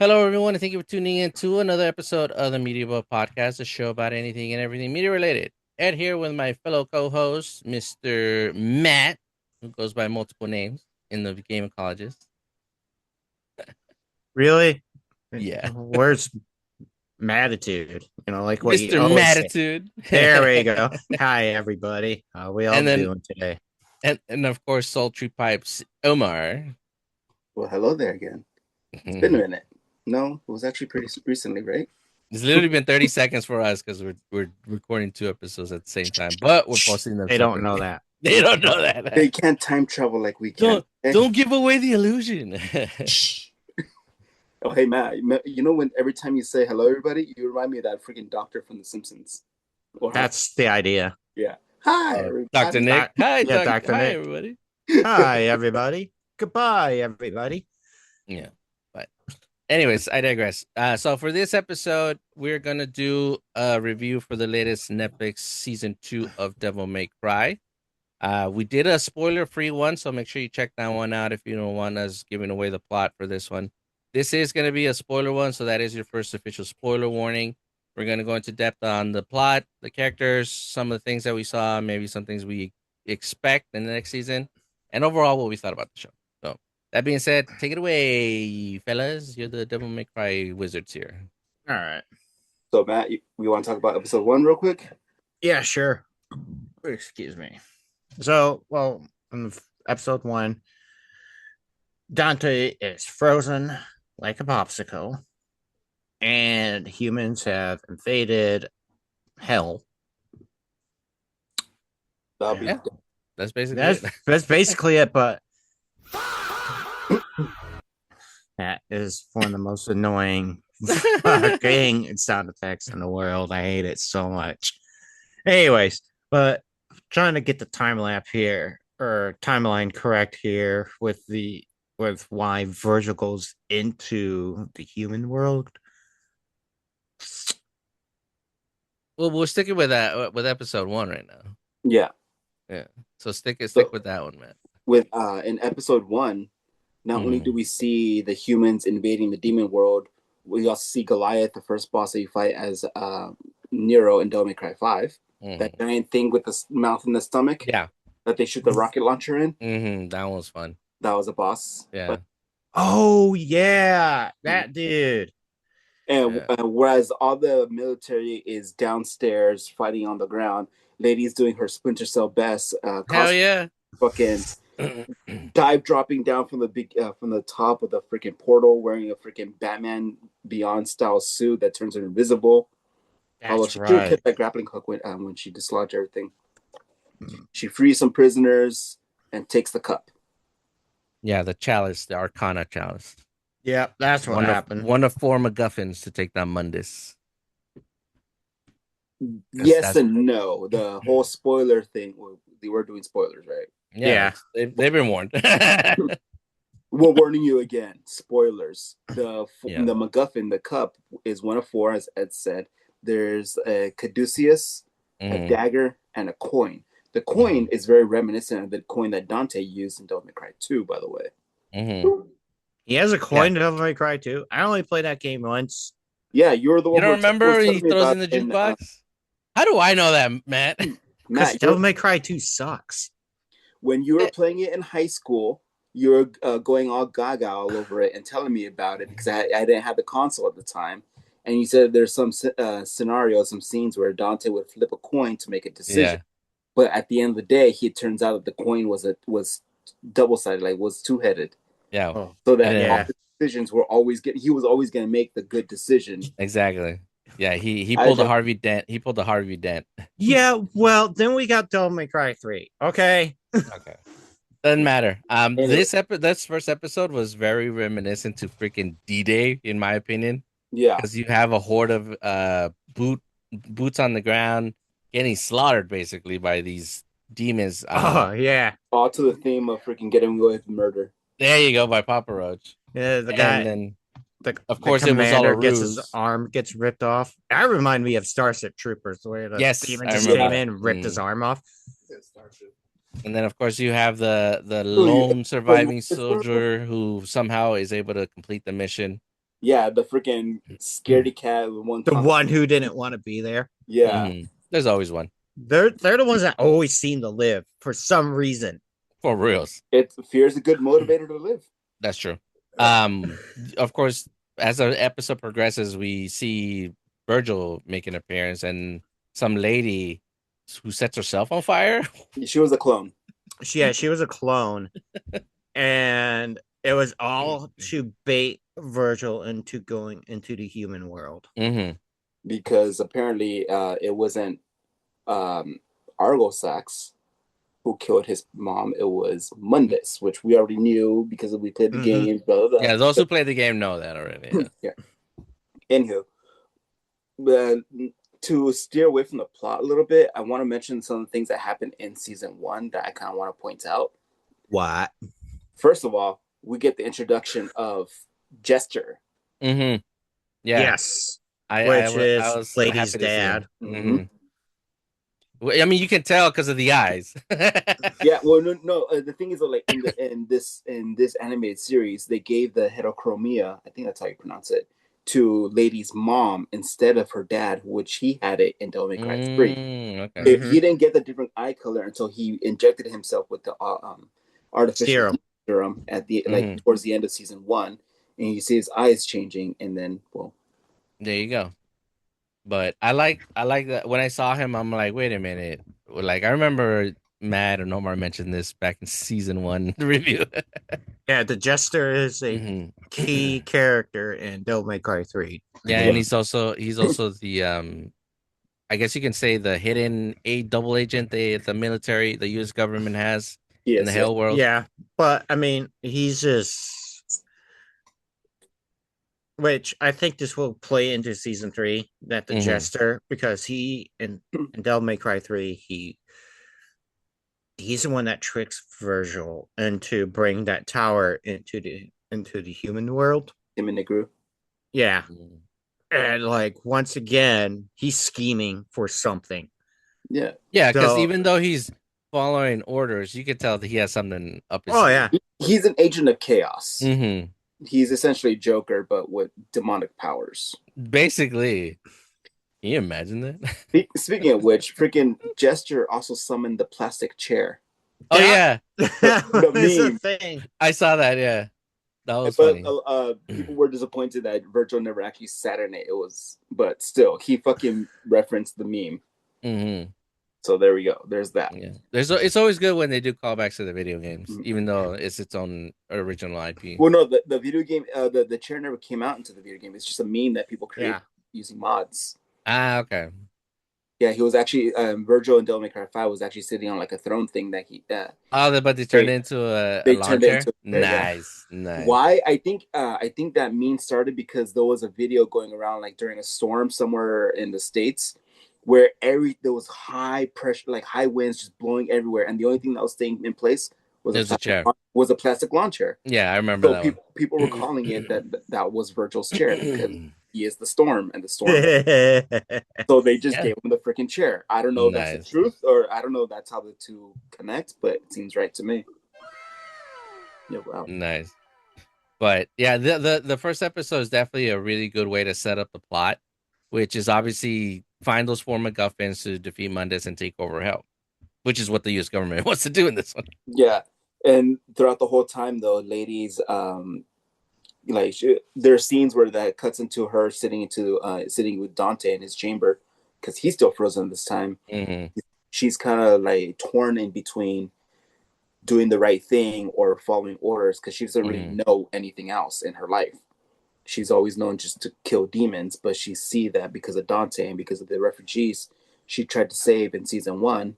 Hello, everyone, and thank you for tuning in to another episode of the Media Bub Podcast, a show about anything and everything media related. Ed here with my fellow co-host, Mr. Matt, who goes by multiple names in the game of colleges. Really? Yeah, Where's Matitude? Like what you Mr. always say. Matitude, There we go. Hi, everybody. How we all and then doing today? and of course, Sultry Pipes Omar. Well, hello there again. It's been a It's minute. No, it was actually pretty recently, right? literally been 30 seconds for us because we're recording two episodes at the same time, but we're posting them They don't separately. know that. They don't know They that. can't time travel like we can. Don't Okay? don't give away the illusion. Oh, hey, Matt. You know when every time you say hello, everybody, you remind me of that freaking doctor from The Simpsons. Or That's the idea. yeah. Hi, Dr. everybody. Nick. Hi, Yeah, Doc. Dr. Hi, Nick. everybody. Hi, everybody. Goodbye, everybody. Yeah. But anyways, I digress. So for this episode, we're gonna do a review for the latest Netflix season 2 of Devil May Cry. We did a spoiler-free one, so make sure you check that one out if you don't want us giving away the plot for this one. This is gonna be a spoiler one, so that is your first official spoiler warning. We're gonna go into depth on the plot, the characters, some of the things that we saw, maybe some things we expect in the next season, and overall what we thought about the show. So that being said, take it away, fellas. You're the Devil May Cry wizards here. All right. So, Matt, we want to talk about episode 1 real quick? Yeah, sure. Excuse me. So, in episode 1, Dante is frozen like a popsicle, and humans have invaded hell. That'll be Yeah, that's basically That's it. that's basically it, but that is one of the most annoying fucking sound effects in the world. I hate it so much. Anyways, but trying to get the time lap here or timeline correct here with why Virgil goes into the human world. Well, we're sticking with that with episode 1 right now. Yeah. Yeah. So stick So, with that one, man. with in episode 1, not only do we see the humans invading the demon world, we also see Goliath, the first boss that you fight as Nero in Devil May Cry 5. That giant thing with the mouth and the stomach. Yeah. That they shoot the rocket launcher in. That one was fun. That was a boss. Yeah. Oh yeah, that dude. And whereas all the military is downstairs fighting on the ground, Lady's doing her Splinter Cell best. Hell yeah. Fucking dive dropping down from the top of the freaking portal, wearing a freaking Batman Beyond style suit that turns her invisible. Although she should have kept that grappling hook when she dislodged everything. She frees some prisoners and takes the cup. Yeah, the chalice, the Arcana chalice. Yeah, that's what happened. One of 4 MacGuffins to take down Mundus. Yes and no. The whole spoiler thing. Well, they were doing spoilers, right? Yeah. They've been warned. We're warning you again. Spoilers. The MacGuffin, the cup, is one of 4, as Ed said. There's a caduceus, a dagger, and a coin. The coin is very reminiscent of the coin that Dante used in Devil May Cry 2, by the way. He has a coin in Devil May Cry 2. I only played that game once. Yeah, you're the one. You don't remember he throws in the jukebox? How do I know that, Matt? Because Devil May Cry 2 sucks. When you were playing it in high school, you were going all gaga all over it and telling me about it because I didn't have the console at the time. And you said there's some scenarios, some scenes where Dante would flip a coin to make a decision. Yeah. But at the end of the day, it turns out that the coin was double-sided, like was two-headed. Yeah. So that all the decisions were he was always going to make the good decision. Exactly. Yeah, he pulled a Harvey Dent. He pulled a Harvey Dent. Yeah, well, then we got Devil May Cry 3. Okay. Doesn't matter. This first episode was very reminiscent to freaking D-Day, in my opinion. Yeah. Because you have a horde of boots on the ground getting slaughtered basically by these demons. Yeah. All to the theme of freaking getting away with murder. There you go, by Papa Roach. Yeah, the guy. And then, of course, it was all a ruse. His arm gets ripped off. That remind me of Starship Troopers, the way the demon just came in and ripped his arm off. Yeah, Starship. And then, of course, you have the lone surviving soldier who somehow is able to complete the mission. Yeah, the freaking scaredy cat with one. The one who didn't want to be there. Yeah, There's always one. They're the ones that always seem to live for some reason. For reals. fear is a good motivator to live. That's true. Of course, as the episode progresses, we see Virgil make an appearance and some lady who sets herself on fire. She was a clone. She was a clone, and it was all to bait Virgil into going into the human world. Mm-hmm. Because apparently it wasn't Argosax who killed his mom. It was Mundus, which we already knew because we played the game. Blah, blah, blah. Yeah, those who play the game know that already. Yeah. Anywho, to steer away from the plot a little bit, I want to mention some of the things that happened in season 1 that I kind of want to point out. What? First of all, we get the introduction of Jester. Mm-hmm. Yeah. Yes. I was Lady's happy to see dad. him. Mm-hmm. I mean, you can tell because of the eyes. Yeah, well, no. The thing is, though, like in this animated series, they gave the heterochromia, I think that's how you pronounce it, to Lady's mom instead of her dad, which he had it in Devil May Cry 3. Okay. He didn't get the different eye color until he injected himself with the artificial serum at the towards the end of season 1, and you see his eyes changing, and then there you go. But I like that when I saw him, I'm like, wait a minute. Like I remember Matt and Omar mentioned this back in season 1 review. Yeah, the Jester is a key character in Devil May Cry 3. Yeah, and he's also the I guess you can say the hidden double agent the military, the US government has in the Hell world. Yeah, but I mean, he's just, which I think this will play into season 3, that the Jester, because he in Devil May Cry 3, he's the one that tricks Virgil into bring that tower into the human world. Him and Negru. Yeah. And like once again, he's scheming for something. Yeah. Yeah, because even though he's following orders, you could tell that he has something up his sleeve. Yeah. He's an agent of chaos. Mm-hmm. He's essentially Joker, but with demonic powers. Basically. Can you imagine that? Speaking of which, freaking Jester also summoned the plastic chair. Oh yeah, the thing. I saw that. Yeah, that was funny. People were disappointed that Virgil never actually sat in it. But still, he fucking referenced the meme. Mm-hmm. So there we go. There's that. Yeah, it's always good when they do callbacks to the video games, even though it's its own original IP. Well, no, the video game, the chair never came out into the video game. It's just a meme that people create using mods. Ah, okay. Yeah, he was actually Virgil in Devil May Cry 5 was actually sitting on like a throne thing that he. But they turned it into a lawn chair. Nice. Why? I think that meme started because there was a video going around like during a storm somewhere in the States, where there was high pressure, like high winds just blowing everywhere, and the only thing that was staying in place was a chair. Was a plastic lawn chair. Yeah, I remember that. People were calling it that was Virgil's chair because he is the storm, and the storm. So they just gave him the freaking chair. I don't know if that's the truth, or I don't know if that's how the two connect, but it seems right to me. Yeah, wow. Nice. But yeah, the first episode is definitely a really good way to set up the plot, which is obviously find those 4 MacGuffins to defeat Mundus and take over Hell, which is what the U.S. government wants to do in this one. Yeah, and throughout the whole time, though, ladies, there are scenes where that cuts into her sitting with Dante in his chamber because he's still frozen this time. Mm-hmm. She's kind of like torn in between doing the right thing or following orders because she doesn't really know anything else in her life. She's always known just to kill demons, but she see that because of Dante and because of the refugees she tried to save in season 1.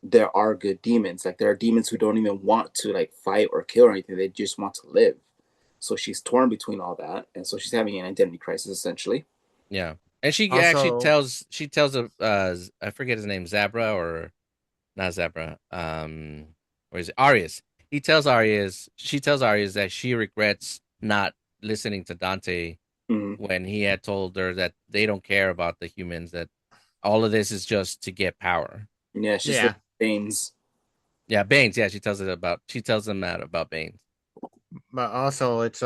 There are good demons. Like there are demons who don't even want to like fight or kill or anything. They just want to live. So she's torn between all that, and so she's having an identity crisis essentially. Yeah, and she actually tells I forget his name, Zabra or not Zabra. Or is it Arius? She tells Arius that she regrets not listening to Dante when he had told her that they don't care about the humans. That all of this is just to get power. Yeah, she's Banes. Yeah, Banes. Yeah, she tells them that about Banes. But also, it's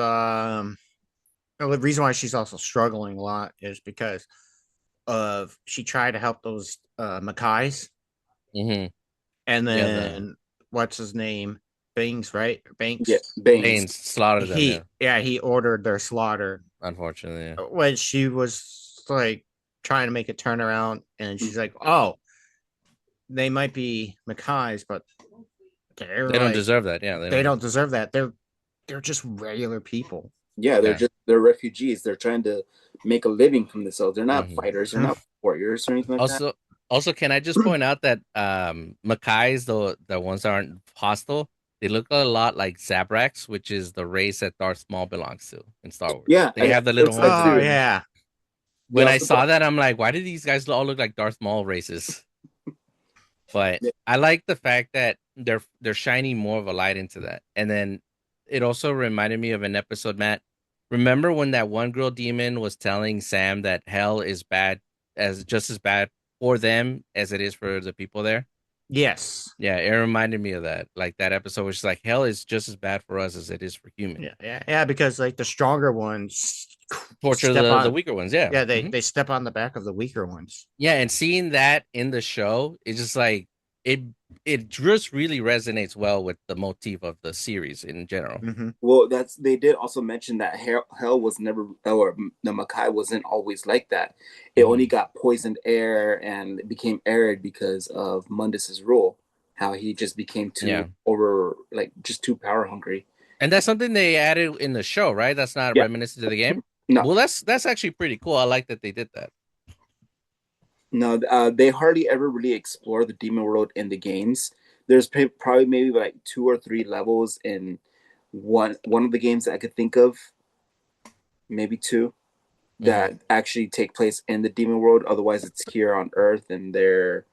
Well, the reason why she's also struggling a lot is because of she tried to help those Mackays, Mm-hmm. and Yeah, the then what's his name? Banks, right? Yeah, Banks. Baines. Banes slaughtered them. Yeah, He ordered their slaughter unfortunately. Yeah. when she was like trying to make a turnaround, and Mm. she's like, "Oh, they might be Mackays, but they're They don't like deserve that. Yeah, they don't deserve that. They're just regular people." Yeah, Yeah. they're refugees. They're trying to make a living from themselves. They're not Mhm. fighters. They're not warriors or anything like that. Also, can I just point out that Mackay's the ones that aren't hostile, they look a lot like Zabraks, which is the race that Darth Maul belongs to in Star Wars. Yeah, They have the little looks like horns. Oh too. yeah, They When I also saw that, I'm like, why do these guys all look like Darth Maul races? But Yeah. I like the fact that they're shining more of a light into that. And then it also reminded me of an episode, Matt. Remember when that one girl demon was telling Sam that hell is bad as just as bad for them as it is for the people there? yes, Yeah, it reminded me of that. Like that episode was just like hell is just as bad for us as it is for humans. yeah. Because like the stronger ones Torture step the on, weaker ones, yeah. yeah, Mhm. they step on the back of the weaker ones. Yeah, and seeing that in the show, it's just like it it just really resonates well with the motif of the series in general. Mm-hmm. well, that's they did also mention that hell was never, or the Makai wasn't always like that. It only got poisoned air and it became arid because of Mundus's rule. How he just became Yeah. too over, like just too power hungry. And that's something they added in the show, right? That's not Yeah. reminiscent to the game. No, Well, that's actually pretty cool. I like that they did that. no, they hardly ever really explore the demon world in the games. There's probably maybe like 2 or 3 levels in one of the games that I could think of, maybe two, that actually take place in the demon world. Otherwise, it's here on Earth in their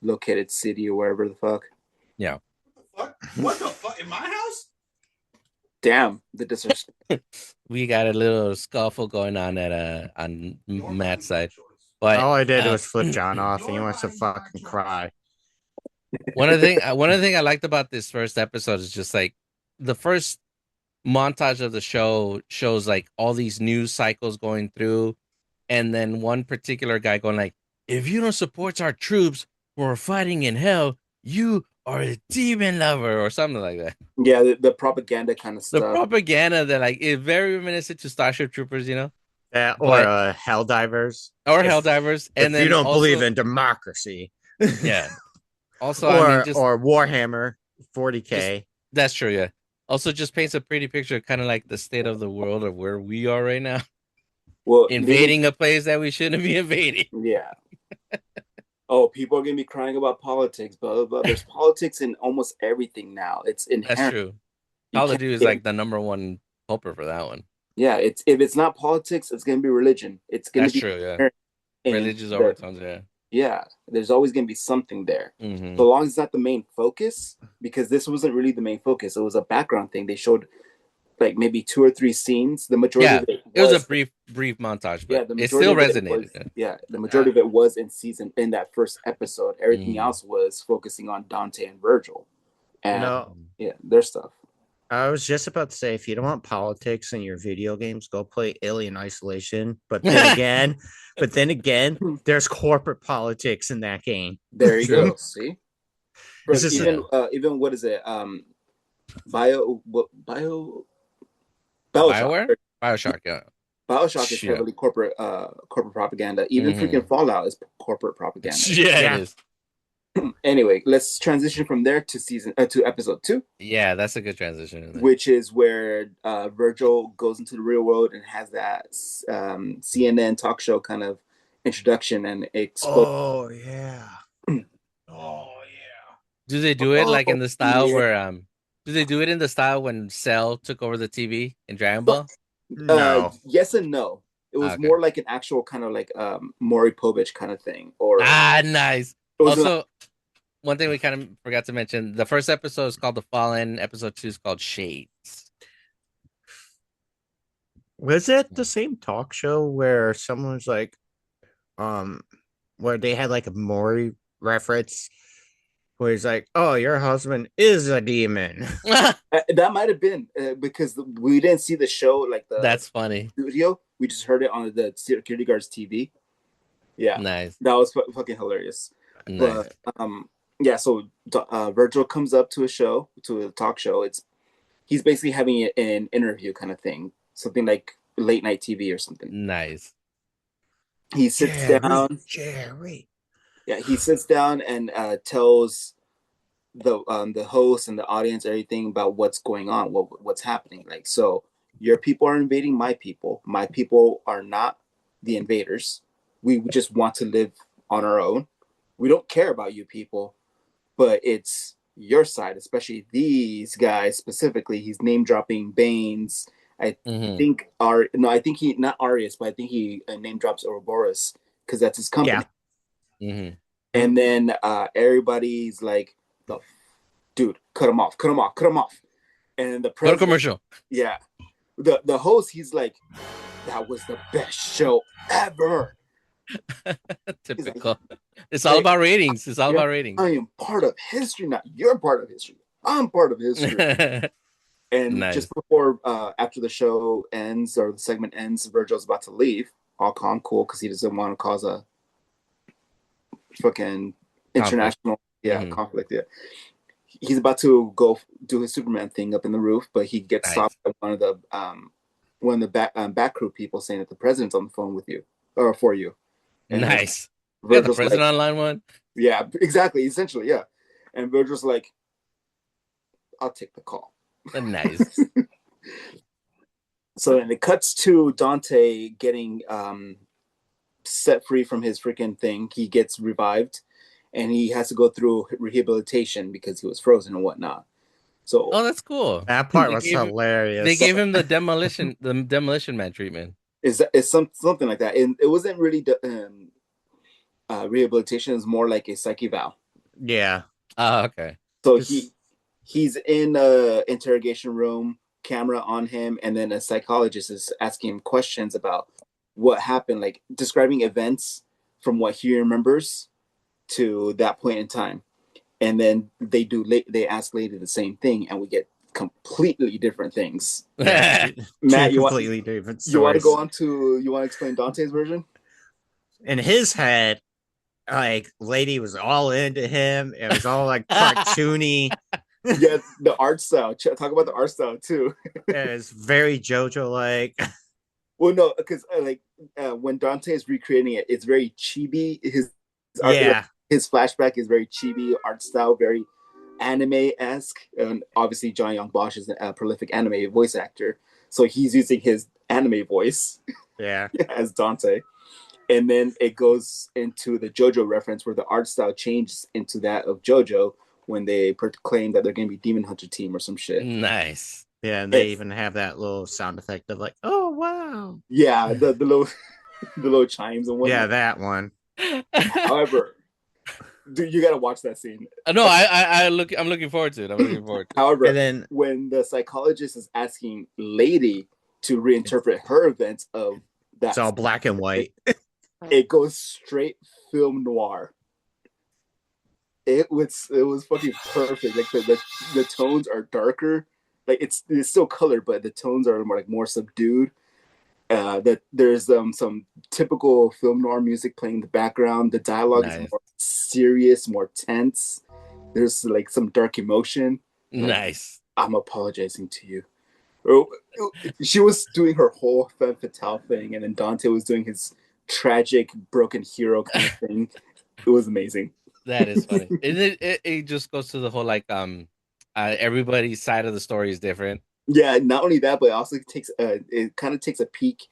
located city or wherever the fuck. Yeah. What the fuck? In my house? Damn, the disrespect. We got a little scuffle going on at on Matt's side. But All I did was flip John off, and he wants to fucking cry. one of the thing I liked about this first episode is just like the first montage of the show shows like all these news cycles going through, and then one particular guy going like, "If you don't support our troops who are fighting in hell, you are a demon lover," or something like that. Yeah, the propaganda kind of The stuff. propaganda that like is very reminiscent to Starship Troopers, you know, Yeah, or But- Hell Divers. or If- Helldivers. And if then you don't also- believe in democracy, yeah. Also, or I mean, just or Warhammer 40K. that's true. Yeah. Also, just paints a pretty picture, kind of like the state of the world of where we are right now, Well, invading a place that we shouldn't be invading. Yeah. Oh, people are gonna be crying about politics, blah blah blah. There's politics in almost everything now. It's inherent. That's true. You Call of can't Duty is get- like the number one culprit for that one. Yeah, it's if it's not politics, it's gonna be religion. It's gonna That's be true. Yeah. inherent in Religious the- overtones. Yeah. Yeah, there's always gonna be something there. Mhm. So long as it's not the main focus, because this wasn't really the main focus. It was a background thing. They showed like maybe 2 or 3 scenes. The majority Yeah, of it It was a brief montage, yeah, but the it majority still of it resonated. was- yeah. yeah, the majority of it was in that first episode. Everything Mhm. else was focusing on Dante and Virgil, and yeah, their stuff. I was just about to say, if you don't want politics in your video games, go play Alien Isolation. But then again, there's corporate politics in that game. There you True. go. See, Bro, This is- even what is it? Bioshock. BioWare? Bioshock, yeah. Bioshock is Yeah. heavily corporate propaganda. Even Mhm. freaking Fallout is corporate propaganda. Yeah, Yeah. it is. Anyway, let's transition from there to episode 2, Yeah, that's a good transition. Isn't it? which is where Virgil goes into the real world and has that CNN talk show kind of introduction and expose. Oh yeah. Oh yeah. Do they do it like in the style yeah. where do they do it in the style when Cell took over the TV in Dragon Ball? No. Yes and no. It was Okay. more like an actual kind of like Maury Povich kind of thing, or Nice. it was Also, one thing we kind of forgot to mention: the first episode is called The Fallen. Episode 2 is called Shades. Was it the same talk show where someone was like, where they had like a Maury reference, where he's like, "Oh, your husband is a demon." That might have been because we didn't see the show, like the That's funny. studio. We just heard it on the security guard's TV. Yeah, Nice. that was fucking hilarious. Nice. But yeah, so Virgil comes up to a talk show. He's basically having an interview kind of thing, something like late night TV or something. Nice. He sits down. Jerry. Yeah, he sits down and tells the host and the audience everything about what's going on, what's happening. Like, so your people are invading my people. My people are not the invaders. We just want to live on our own. We don't care about you people, but it's your side, especially these guys specifically. He's name dropping Baines. I think I think he not Arius, but I think he name drops Ouroboros because that's his company. Yeah. Mm-hmm. And then everybody's like, dude, cut him off. And the Go to commercial. Yeah. The host, he's like, that was the best show ever. Typical. It's all about ratings. It's all about ratings. I am part of history, not you're part of history. I'm part of history. And just before, after the show ends or the segment ends, Virgil's about to leave. All calm, cool, because he doesn't want to cause a fucking international conflict. Yeah, he's about to go do his Superman thing up in the roof, but he gets stopped by one of the back crew people saying that the president's on the phone with you or for you. And nice. Yeah, the president like, on line one. Yeah, exactly. Essentially, yeah. And Virgil's like, I'll take the call. Nice. So then it cuts to Dante getting set free from his freaking thing. He gets revived, and he has to go through rehabilitation because he was frozen and whatnot. So, that's cool. That part was hilarious. They gave him the demolition man treatment. It's something like that, and it wasn't really rehabilitation. It's more like a psych eval. Yeah. Oh, okay. So he's in a interrogation room, camera on him, and then a psychologist is asking him questions about what happened, like describing events from what he remembers to that point in time. And then they ask Lady the same thing, and we get completely different things. Yeah. Matt, you want to explain Dante's version? In his head, like Lady was all into him. It was all like cartoony. Yeah, the art style. Talk about the art style too. It's very JoJo like. Well, no, because when Dante is recreating it, it's very chibi. His flashback is very chibi art style, very anime-esque. And obviously, John Young Bosch is a prolific anime voice actor, so he's using his anime voice, as Dante. And then it goes into the JoJo reference where the art style changes into that of JoJo when they proclaim that they're going to be Demon Hunter team or some shit. Nice. Yeah, and they even have that little sound effect of like, oh wow. Yeah, the little chimes and whatnot. Yeah, that one. However, dude, you gotta watch that scene. No, I'm looking forward to it. However, and then when the psychologist is asking Lady to reinterpret her events of that, it's all black and white. It goes straight film noir. It was fucking perfect. Like the tones are darker. Like it's still color, but the tones are more subdued. That there's some typical film noir music playing in the background. The dialogue is more serious, more tense. There's like some dark emotion. Nice. I'm apologizing to you. She was doing her whole femme fatale thing, and then Dante was doing his tragic broken hero kind of thing. It was amazing. That is funny. It just goes to the whole everybody's side of the story is different. Yeah, not only that, but it also takes a peek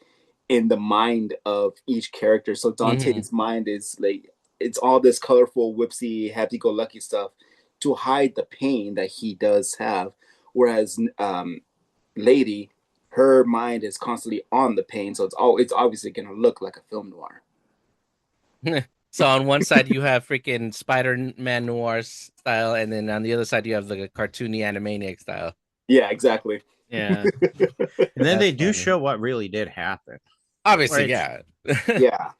in the mind of each character. So Dante's mind is like it's all this colorful, whipsy, happy-go-lucky stuff to hide the pain that he does have. Whereas Lady, her mind is constantly on the pain, so it's obviously gonna look like a film noir. So on one side you have freaking Spider-Man noir style, and then on the other side you have the cartoony Animaniac style. Yeah, exactly. Yeah. And then they do show what really did happen. Obviously, yeah. Yeah.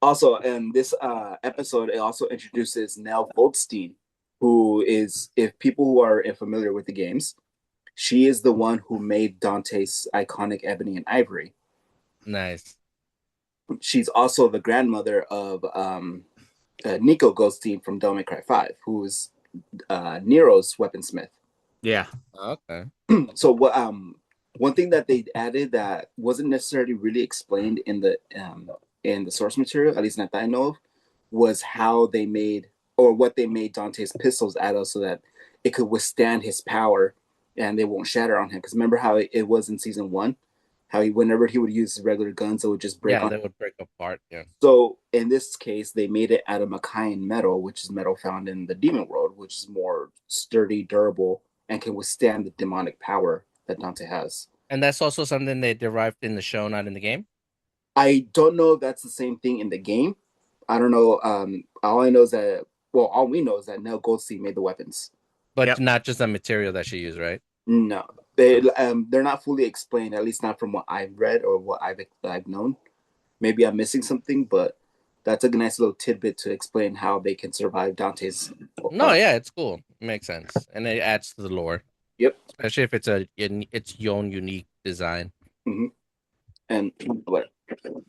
Also, in this episode, it also introduces Nell Goldstein, who is, if people who are familiar with the games, she is the one who made Dante's iconic Ebony and Ivory. Nice. She's also the grandmother of Nico Goldstein from Devil May Cry 5, who is Nero's weaponsmith. Yeah. Okay. So what one thing that they added that wasn't necessarily really explained in the source material, at least not that I know of, was how they made or what they made Dante's pistols out of so that it could withstand his power and they won't shatter on him. Because remember how it was in season 1, how whenever he would use regular guns, it would just break. Yeah, on they would break apart. Yeah. So in this case, they made it out of Macayan metal, which is metal found in the demon world, which is more sturdy, durable, and can withstand the demonic power that Dante has. And that's also something they derived in the show, not in the game. I don't know if that's the same thing in the game. I don't know. All I know is that, well, all we know is that Nell Goldstein made the weapons. But Yep. not just the material that she used, right? No, they're not fully explained, at least not from what I've read or what I've known. Maybe I'm missing something, but that's a nice little tidbit to explain how they can survive Dante's. No, yeah, it's cool. It makes sense, and it adds to the lore. Yep. Especially if it's its own unique design. And what? I'm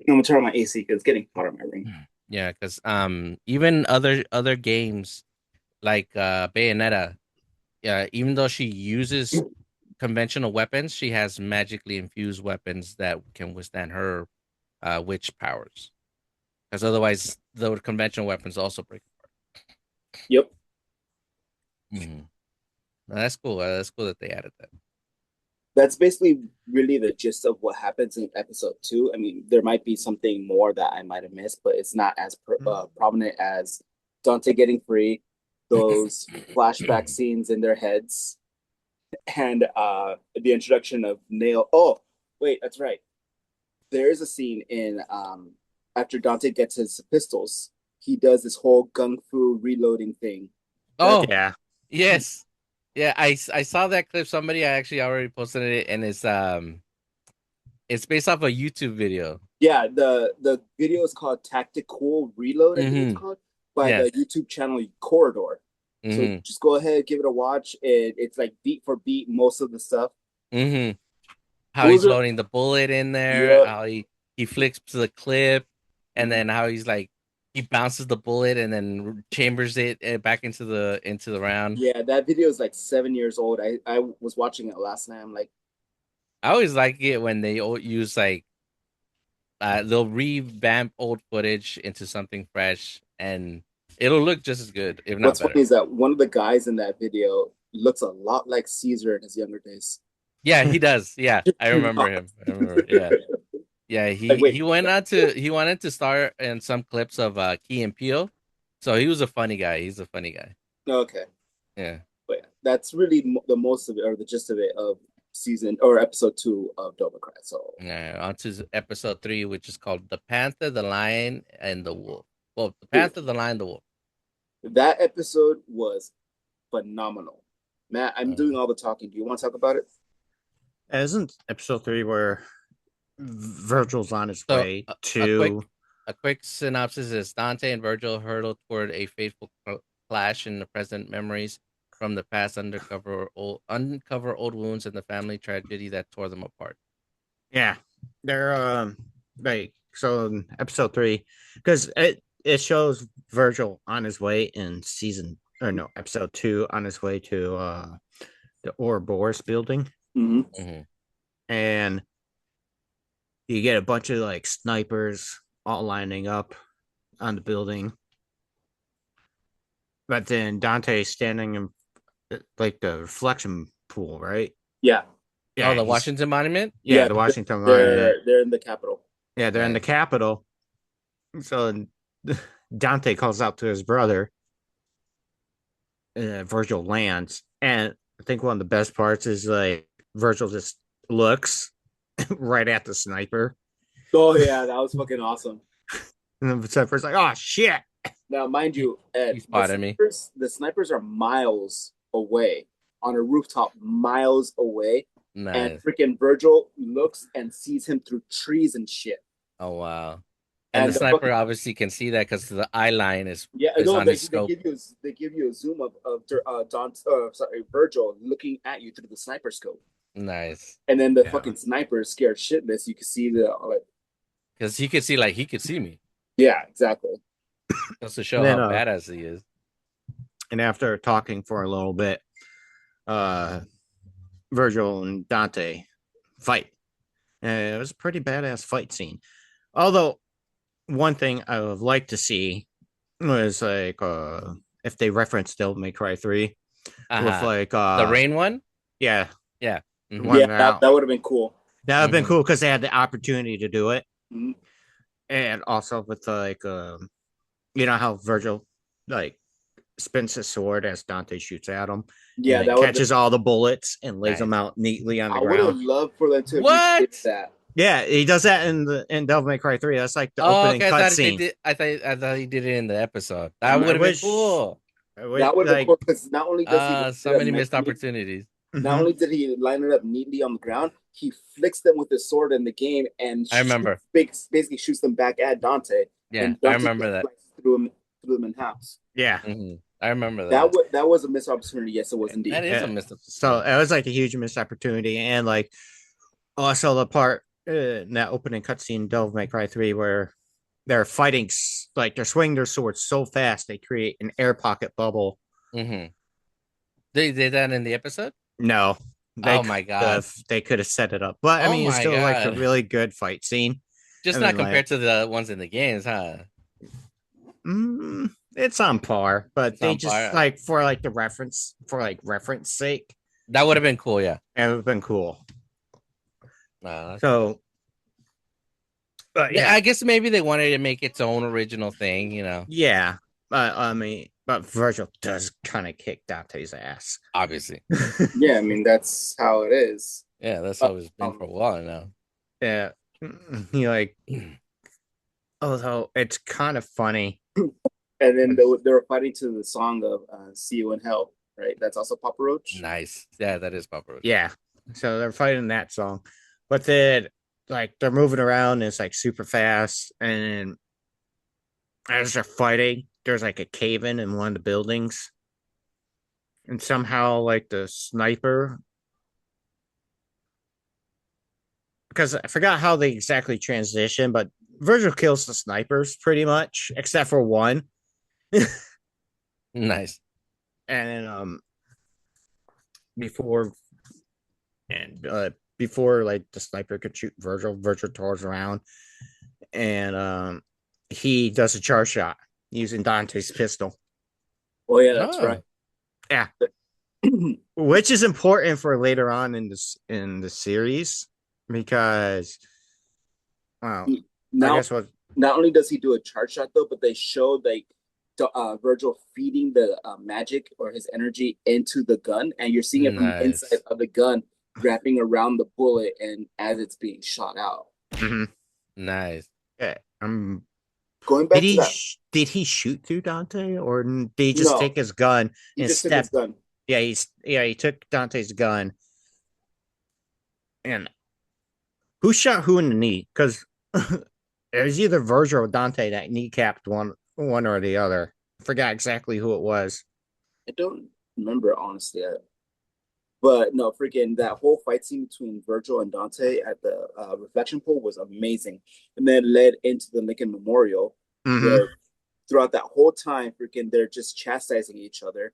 gonna turn on my AC because it's getting hot in my room. Yeah, because even other games like Bayonetta, even though she uses conventional weapons, she has magically infused weapons that can withstand her witch powers. Because otherwise, the conventional weapons also break apart. Yep. That's cool. That's cool that they added that. That's basically really the gist of what happens in episode 2. I mean, there might be something more that I might have missed, but it's not as prominent as Dante getting free, those flashback scenes in their heads, and the introduction of Nail. Oh, wait, that's right. There is a scene in after Dante gets his pistols, he does this whole gung fu reloading thing. Oh, Yeah. yes. Yeah, I saw that clip. Somebody I actually already posted it, and it's based off a YouTube video. Yeah, the video is called Tactical Reload, I think it's called, by the YouTube channel Corridor. So just go ahead, give it a watch. It's like beat for beat, most of the stuff. How he's loading the bullet in there, Yep. how he flicks to the clip, and then how he's like he bounces the bullet and then chambers it back into the round. Yeah, that video is like 7 years old. I was watching it last night. I'm like, I always like it when they use like they'll revamp old footage into something fresh, and it'll look just as good, if not what's better. funny is that one of the guys in that video looks a lot like Caesar in his younger days. Yeah, he does. Yeah, I remember him. Yeah. Yeah, he wanted to star in some clips of Key and Peele, so he was a funny guy. He's a funny guy. Okay. Yeah. But yeah, that's really the most of it, or the gist of it, of season or episode 2 of Devil May Cry. So Yeah, on to episode 3, which is called The Panther, the Lion, and the Wolf. Well, The Panther, the Lion, the Wolf. that episode was phenomenal. Matt, I'm doing all the talking. Do you want to talk about it? Isn't episode 3 where Virgil's on his way to a quick synopsis is Dante and Virgil hurtle toward a fateful clash in the present memories from the past, uncover old wounds and the family tragedy that tore them apart. Yeah, they're like, so in episode 3, because it shows Virgil on his way in episode 2, on his way to the Ouroboros building. And you get a bunch of like snipers all lining up on the building, but then Dante's standing in like the reflection pool, right? Yeah. Oh, the Washington Monument? Yeah, the Washington Monument. They're in the Capitol. Yeah, they're in the Capitol. So Dante calls out to his brother. Virgil lands, and I think one of the best parts is like Virgil just looks right at the sniper. Oh yeah, that was fucking awesome. And the sniper's like, "Oh shit!" Now, mind you, he spotted me. The snipers are miles away on a rooftop, miles away. Nice. And freaking Virgil looks and sees him through trees and shit. Oh wow! And the the sniper fucking- obviously can see that because the eye line is Yeah, is no, on his scope. they give you a zoom of Virgil looking at you through the sniper scope, Nice, and then the Yeah. fucking sniper is scared shitless. You can see the like, because he could see like he could see me. yeah, exactly. Just to show And then, how badass he is. And after talking for a little bit, Virgil and Dante fight. And it was a pretty badass fight scene. Although one thing I would like to see was like if they referenced Devil May Cry 3 with like The rain one. yeah. Yeah. Mhm. One Yeah, now. that would have been cool. That would have been Mhm. cool because they had the opportunity to do it. Mhm. And also with like you know how Virgil like spins his sword as Dante shoots at him. Yeah, and that would catches all the bullets and lays them Nice. out neatly on the I would have ground. loved for them to What? recreate that. Yeah, he does that in Devil May Cry 3. That's like the Oh, opening okay. I thought they cutscene. did. I thought he did it in the episode. That I would have been wish- cool. That would have been like, cool because not only does he So many missed opportunities. not only did he line it up neatly on the ground, he flicks them with his sword in the game and I remember. basically shoots them back at Dante. Yeah, and I Dante remember that. just threw them in house. yeah. Mhm. I remember that. That was a missed opportunity. Yes, it was indeed. That is Yeah. a missed. So it was like a huge missed opportunity, and like also the part in that opening cutscene, Devil May Cry 3, where they're fighting, like they're swinging their swords so fast they create an air pocket bubble. Mm-hmm. They did that in the episode. No, Oh my God. they could have set it up, but I Oh mean, it's my still like a God. really good fight scene. Just I not mean, like- compared to the ones in the games, huh? It's on par, but It's they on just par. like for like the reference sake, That would have been cool. Yeah. it would have been cool. Uh, So, but yeah. yeah, I guess maybe they wanted to make its own original thing. You know, yeah. I mean, but Virgil does kind of kick Dante's ass. obviously. Yeah, I mean that's how it is. Yeah, that's how it's been for a while now. Yeah, he like. Although it's kind of funny. And then they were fighting to the song of "See You in Hell," right? That's also Papa Roach. Nice. Yeah, that is Papa Roach. Yeah, so they're fighting that song, but then like they're moving around. And it's like super fast, and as they're fighting, there's like a cave in one of the buildings, and somehow like the sniper. Because I forgot how they exactly transition, but Virgil kills the snipers pretty much, except for one. Nice. And before before like the sniper could shoot Virgil turns around and he does a charge shot using Dante's pistol, Oh yeah, that's Oh. right. Yeah. which is important for later on in the series because well, I Now, guess what not only does he do a charge shot though, but they showed like Virgil feeding the magic or his energy into the gun, and you're seeing it from the Nice. inside of the gun, wrapping around the bullet, and as it's being shot out. Mhm. Nice. Yeah, Going back did to that, did he shoot through Dante or did he just No. take his gun he and just took his step gun. Yeah, he took Dante's gun. And who shot who in the knee? Because it was either Virgil or Dante that kneecapped one or the other. I forgot exactly who it was. I don't remember honestly, but no, freaking that whole fight scene between Virgil and Dante at the reflection pool was amazing, and then led into the Lincoln Memorial. Mhm. Where throughout that whole time, freaking, they're just chastising each other,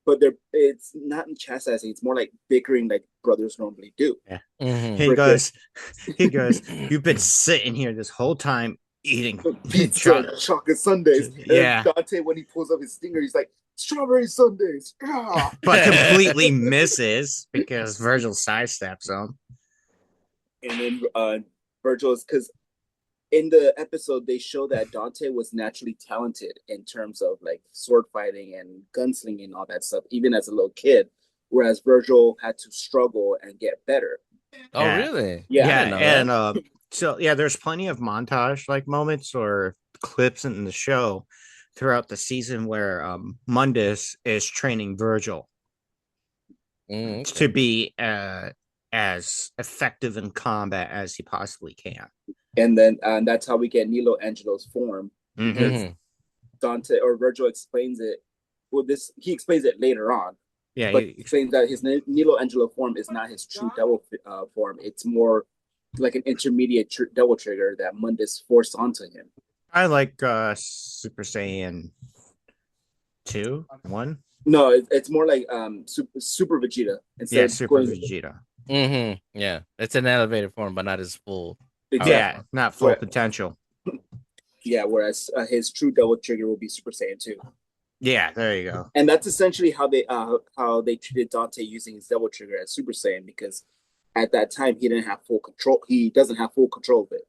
but it's not chastising; it's more like bickering, like brothers normally do. Mhm. He goes, you've been sitting here this whole time eating Pizza, chocolate. chocolate sundaes. And Yeah. Dante, when he pulls up his stinger, he's like, "Strawberry sundaes." Yeah. But completely misses because Virgil sidesteps him. And then Virgil's, because in the episode they show that Dante was naturally talented in terms of like sword fighting and gunslinging and all that stuff, even as a little kid, whereas Virgil had to struggle and get better. Oh, Yeah. really? Yeah, I Yeah, didn't know that. and so yeah, there's plenty of montage like moments or clips in the show throughout the season where Mundus is training Virgil Okay. to be as effective in combat as he possibly can. and then that's how we get Nilo Angelo's form. Mhm. Mhm. Dante or Virgil explains it. Well, he explains it later on, Yeah, but he explains that his Nilo Angelo form is not his true devil form. It's more like an intermediate devil trigger that Mundus forced onto him. I like Super Saiyan 2, 1. No, it's more like Super Vegeta instead Yeah, of Super going Vegeta. Yeah, it's an elevated form, but not his full. exactly. Yeah, not full Where- potential. Yeah, whereas his true devil trigger will be Super Saiyan 2. Yeah, there you go. And that's essentially how they treated Dante using his devil trigger as Super Saiyan, because at that time he didn't have full control. He doesn't have full control of it.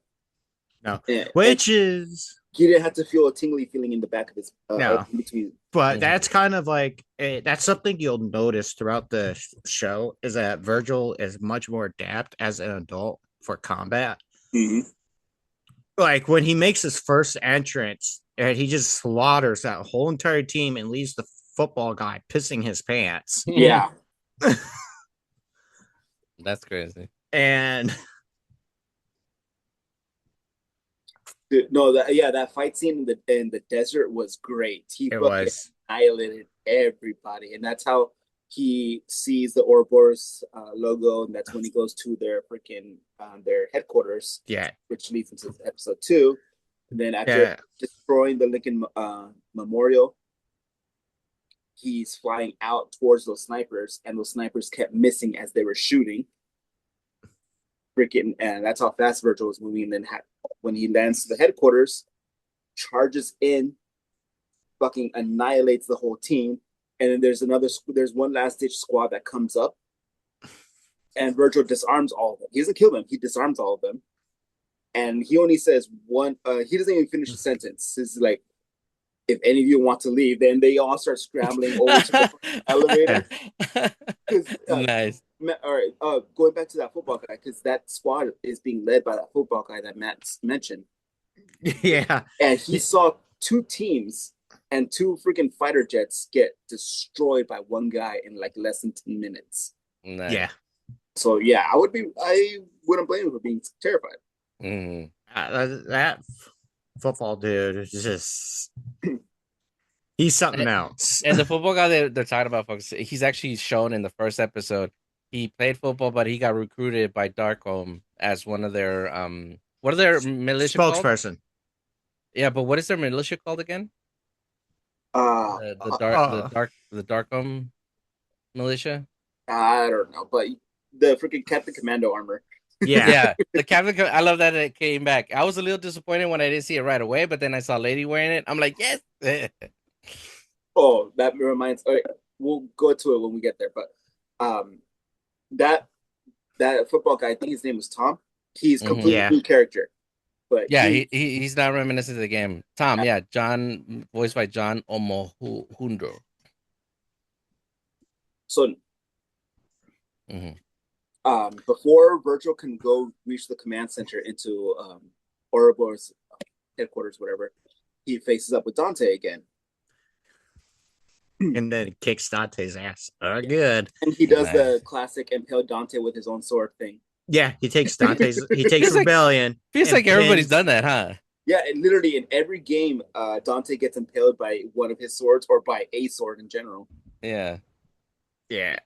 No, And which is, he didn't have to feel a tingly feeling in the back of his No. in between. but Mhm. that's kind of like that's something you'll notice throughout the show is that Virgil is much more adept as an adult for combat. Mm-hmm. Like when he makes his first entrance and he just slaughters that whole entire team and leaves the football guy pissing his pants. Yeah, That's crazy. And no, that fight scene in the desert was great. He it fucking was, annihilated everybody, and that's how he sees the Ouroboros logo, and that's when he goes to their freaking their headquarters, yeah, which leads into episode 2. And then after yeah, destroying the Lincoln Memorial, he's flying out towards those snipers, and those snipers kept missing as they were shooting. Freaking, and that's how fast Virgil was moving. And then when he lands to the headquarters, charges in, fucking annihilates the whole team. And then there's one last ditch squad that comes up, and Virgil disarms all of them. He doesn't kill them; he disarms all of them. And he only says one. He doesn't even finish the sentence. It's like, if any of you want to leave, then they all start scrambling over to the elevator. Nice. All right, going back to that football guy, because that squad is being led by that football guy that Matt mentioned, yeah. and he saw 2 teams and 2 freaking fighter jets get destroyed by one guy in like less than 10 minutes. Nice. Yeah. So yeah, I wouldn't blame him for being terrified. Mhm. That football dude is just he's something else. And the football guy they're talking about, folks, he's actually shown in the first episode. He played football, but he got recruited by Darkholm as one of their what are their militia called? Spokesperson. Yeah, but what is their militia called again? The Darkholm militia. I don't know, but the freaking Captain Commando armor. Yeah. Yeah, the Captain. I love that it came back. I was a little disappointed when I didn't see it right away, but then I saw Lady wearing it. I'm like, yes. Oh, that reminds. All right, we'll go to it when we get there. But that football guy, I think his name was Tom. He's completely Yeah. new character. But Yeah, he's not reminiscent of the game. Tom, yeah, John, voiced by John Omohundro. So Mhm. before Virgil can go reach the command center into Ouroboros headquarters, whatever, he faces up with Dante again. And then kicks Dante's ass. Good. And he does the Nice. classic impale Dante with his own sword thing. Yeah, he takes he takes Feels like- Rebellion. Feels and like everybody's pins- done that, huh? Yeah, and literally in every game, Dante gets impaled by one of his swords or by a sword in general. Yeah. Yeah.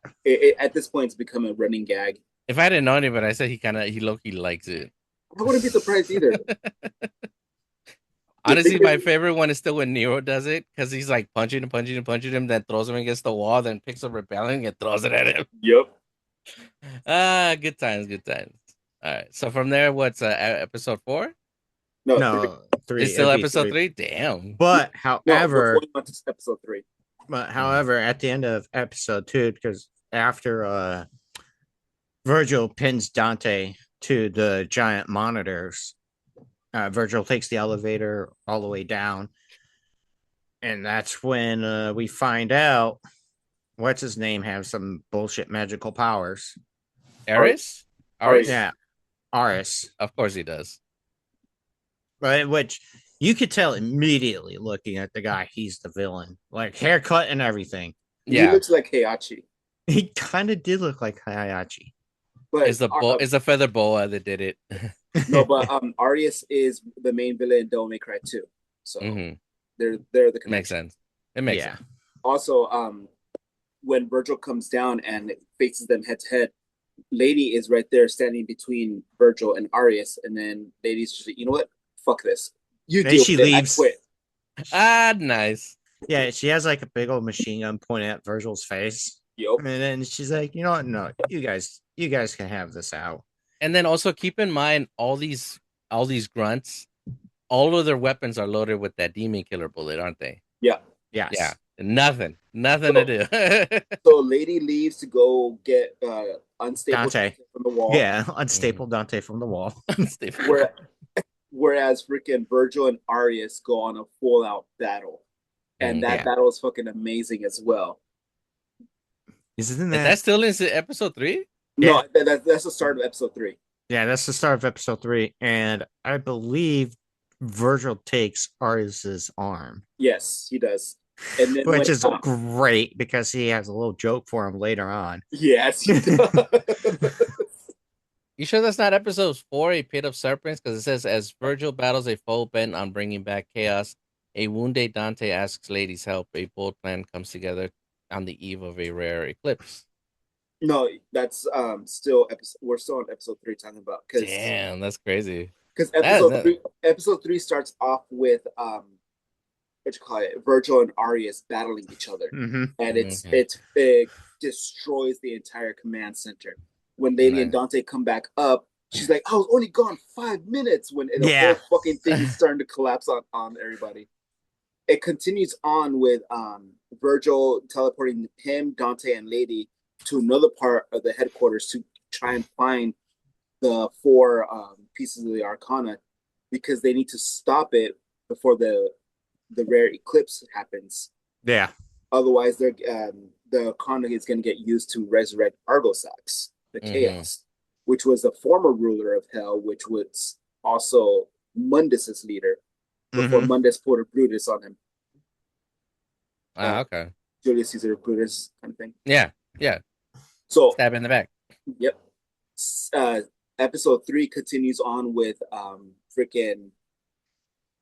At this point, it's become a running gag. If I didn't know any, but I said he low-key likes it. I wouldn't be surprised either. Honestly, my favorite one is still when Nero does it because he's like punching him, then throws him against the wall, then picks up Rebellion and throws it at him. Yep. Good times. All right. So from there, what's episode 4? No, 3. It's still it'd be episode 3. Damn. But No, however, we're going on to episode 3. at the end of episode 2, because after Virgil pins Dante to the giant monitors, Virgil takes the elevator all the way down, and that's when we find out what's his name has some bullshit magical powers. Aris? Aris. Yeah, Aris. Of course he does. Right, which you could tell immediately looking at the guy, he's the villain. Like haircut and everything. He Yeah. looks like Heihachi. He kind of did look like Hayachi. But It's the feather boa that did it. no, but Arius is the main villain in Devil May Cry 2. So Hmm. they're the connection. Makes sense. It makes Yeah. sense. Also, when Virgil comes down and faces them head to head, Lady is right there standing between Virgil and Arius, and then Lady's just like, you know what? Fuck this. You Then deal she with it. I leaves. quit. Ah, nice. Yeah, she has like a big old machine gun pointing at Virgil's face. Yup. And then she's like, you know what? No, you guys can have this out. And then also keep in mind all these grunts, all of their weapons are loaded with that demon killer bullet, aren't they? Yeah. Yes. Yeah. Nothing to do. So Lady leaves to go get unstable Dante. from the wall. Yeah, unstable Dante from the wall. Whereas freaking Virgil and Arius go on a full out battle. And that Yeah. battle is fucking amazing as well. Isn't Is that still in episode 3? No, that's the start of episode 3. Yeah, that's the start of episode 3. And I believe Virgil takes Arius's arm. Yes, he does. And then Which is great because he has a little joke for him later on. Yes, he does. You sure that's not episode 4, A Pit of Serpents? Because it says, as Virgil battles a foe bent on bringing back chaos, a wounded Dante asks Lady's help. A bold plan comes together on the eve of a rare eclipse. No, that's still episode. We're still on episode 3 talking about. Damn, that's crazy. Because episode 3 starts off with what you call it, Virgil and Arius battling each other, and it destroys the entire command center. When Lady and Dante come back up, she's like, "I was only gone 5 minutes." When the whole fucking thing is starting to collapse on everybody. It continues on with Virgil teleporting him, Dante, and Lady to another part of the headquarters to try and find the 4 pieces of the Arcana, because they need to stop it before the rare eclipse happens. Yeah. Otherwise, the Arcana is going to get used to resurrect Argosax, the Chaos, which was the former ruler of Hell, which was also Mundus's leader before Mundus put a Brutus on him. Okay. Julius Caesar Brutus kind of thing. Yeah. So stab in the back. Yep. Episode 3 continues on with freaking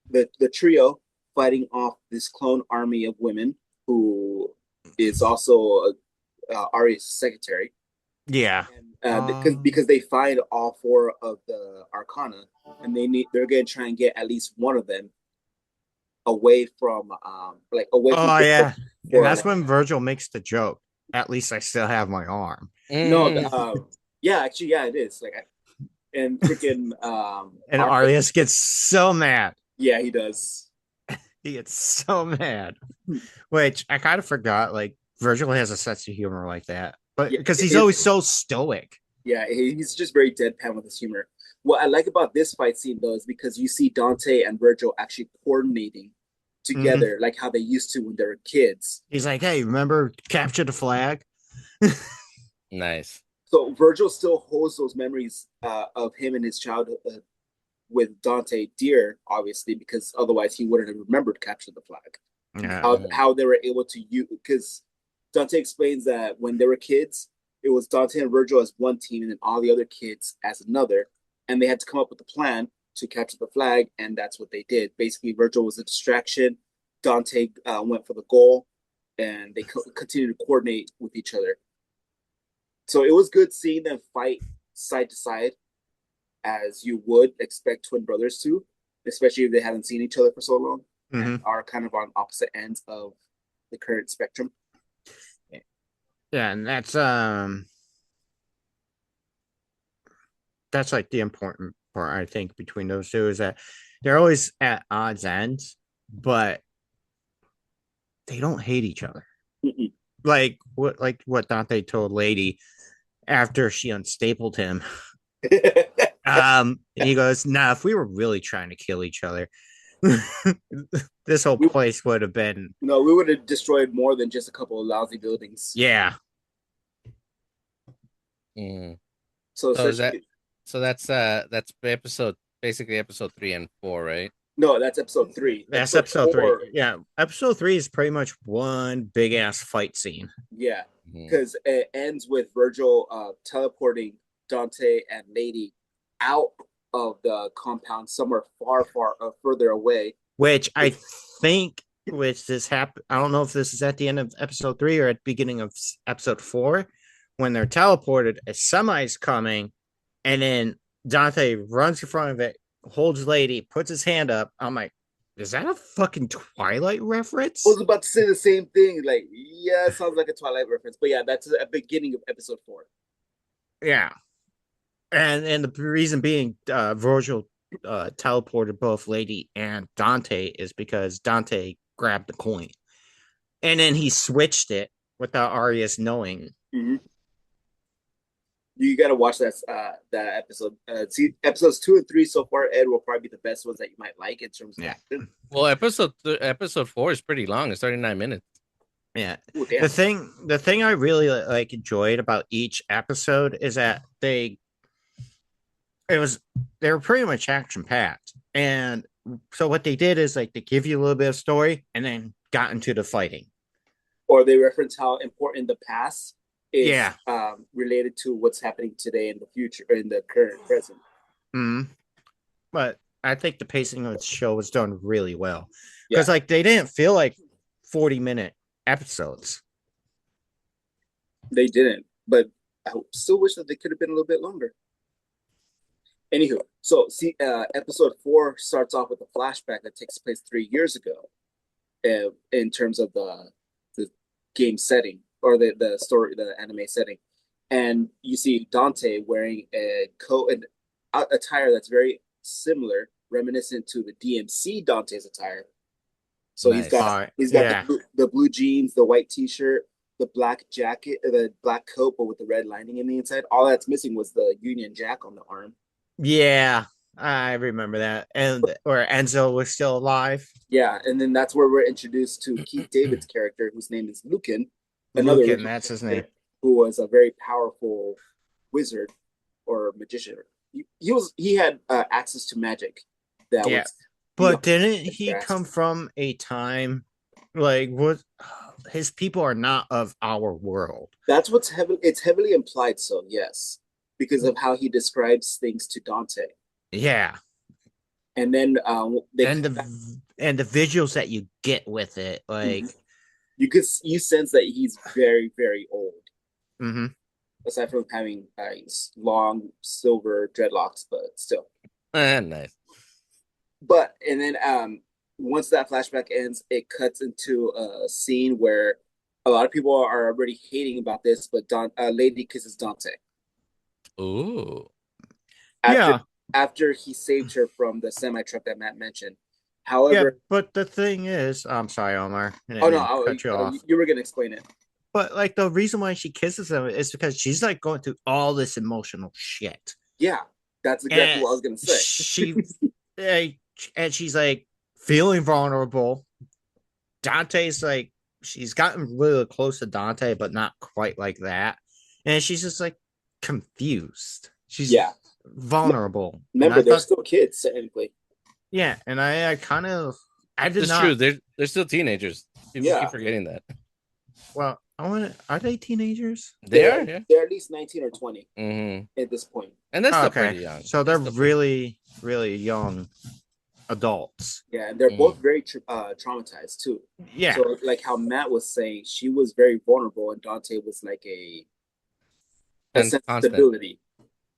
the trio fighting off this clone army of women who is also Arius' secretary. Yeah. And, because they find all 4 of the Arcana, and they're gonna try and get at least one of them away from yeah. And that's when Virgil makes the joke. At least I still have my arm. No, yeah, actually, yeah, it is. And freaking and Arius gets so mad. Yeah, he does. He gets so mad. Which I kind of forgot. Like, Virgil has a sense of humor like that. But because he's always so stoic. Yeah, he's just very deadpan with his humor. What I like about this fight scene, though, is because you see Dante and Virgil actually coordinating together, like how they used to when they were kids. He's like, "Hey, remember capture the flag?" Nice. So Virgil still holds those memories of him and his childhood with Dante dear, obviously, because otherwise he wouldn't have remembered capture the flag. Yeah. How they were able to use, because Dante explains that when they were kids, it was Dante and Virgil as one team and then all the other kids as another, and they had to come up with a plan to capture the flag, and that's what they did. Basically, Virgil was a distraction. Dante went for the goal, and they continued to coordinate with each other. So it was good seeing them fight side to side, as you would expect twin brothers to, especially if they haven't seen each other for so long and are kind of on opposite ends of the current spectrum. Yeah, and that's like the important part, I think, between those two, is that they're always at odds ends, but they don't hate each other. Like what Dante told Lady after she unstapled him. He goes, "Nah, if we were really trying to kill each other, this whole place would have been." No, we would have destroyed more than just a couple of lousy buildings. Yeah. So that's basically episode 3 and 4, right? No, that's episode 3. That's episode 3. Yeah, episode 3 is pretty much one big ass fight scene. Yeah, because it ends with Virgil teleporting Dante and Lady out of the compound somewhere far, further away. Which I think, which this happened. I don't know if this is at the end of episode 3 or at the beginning of episode 4, when they're teleported. A semi's coming, and then Dante runs in front of it, holds Lady, puts his hand up. I'm like, is that a fucking Twilight reference? I was about to say the same thing. Like, yeah, it sounds like a Twilight reference, but yeah, that's a beginning of episode 4. Yeah, and the reason being, Virgil teleported both Lady and Dante is because Dante grabbed the coin, and then he switched it without Arias knowing. Mm-hmm. You got to watch that episode. See, episodes 2 and 3 so far, Ed, will probably be the best ones that you might like in terms of action. Well, episode 4 is pretty long. It's 39 minutes. Yeah. Ooh, The thing I really like enjoyed about each episode is that they were pretty much action packed. And so what they did is like they give you a little bit of story and then got into the fighting. Or they reference how important the past is Yeah. Related to what's happening today in the future, in the current present. Mm-hmm. But I think the pacing of the show was done really well. Because like they didn't feel like 40-minute episodes. They didn't, but I still wish that they could have been a little bit longer. Anywho, so see, episode 4 starts off with a flashback that takes place 3 years ago, in terms of the game setting or the story, the anime setting, and you see Dante wearing a coat and attire that's very similar, reminiscent to the DMC Dante's attire. So Nice. he's got the blue jeans, the white T-shirt, the black jacket, the black coat, but with the red lining in the inside. All that's missing was the Union Jack on the arm. Yeah, I remember that. And where Enzo was still alive. Yeah, and then that's where we're introduced to Keith David's character, whose name is Lucan. Lucan, that's his name. Who was a very powerful wizard or magician. He had access to magic. But didn't he come from a time like what? His people are not of our world. That's what's heavily implied. So yes, because of how he describes things to Dante. Yeah, and then the visuals that you get with it, like you sense that he's very, very old. Mm-hmm. Aside from having long silver dreadlocks, but still. Nice. But and then once that flashback ends, it cuts into a scene where a lot of people are already hating about this, but Lady kisses Dante. Ooh. After he saved her from the semi truck that Matt mentioned. However, but the thing is, I'm sorry, Omar. Cut you off. You were gonna explain it. But like the reason why she kisses him is because she's like going through all this emotional shit. Yeah, that's exactly what I was gonna say. And she's like feeling vulnerable. Dante's like, she's gotten really close to Dante, but not quite like that. And she's just like confused. She's vulnerable. Remember, they're still kids, technically. Yeah, and I kind of It's true. They're still teenagers. People keep forgetting that. Well, are they teenagers? They are. Yeah. They're at least 19 or 20 at this point. And that's still pretty young. So they're really, really young adults. Yeah, and they're both very traumatized too. Yeah. So like how Matt was saying, she was very vulnerable, and Dante was like a sense of stability.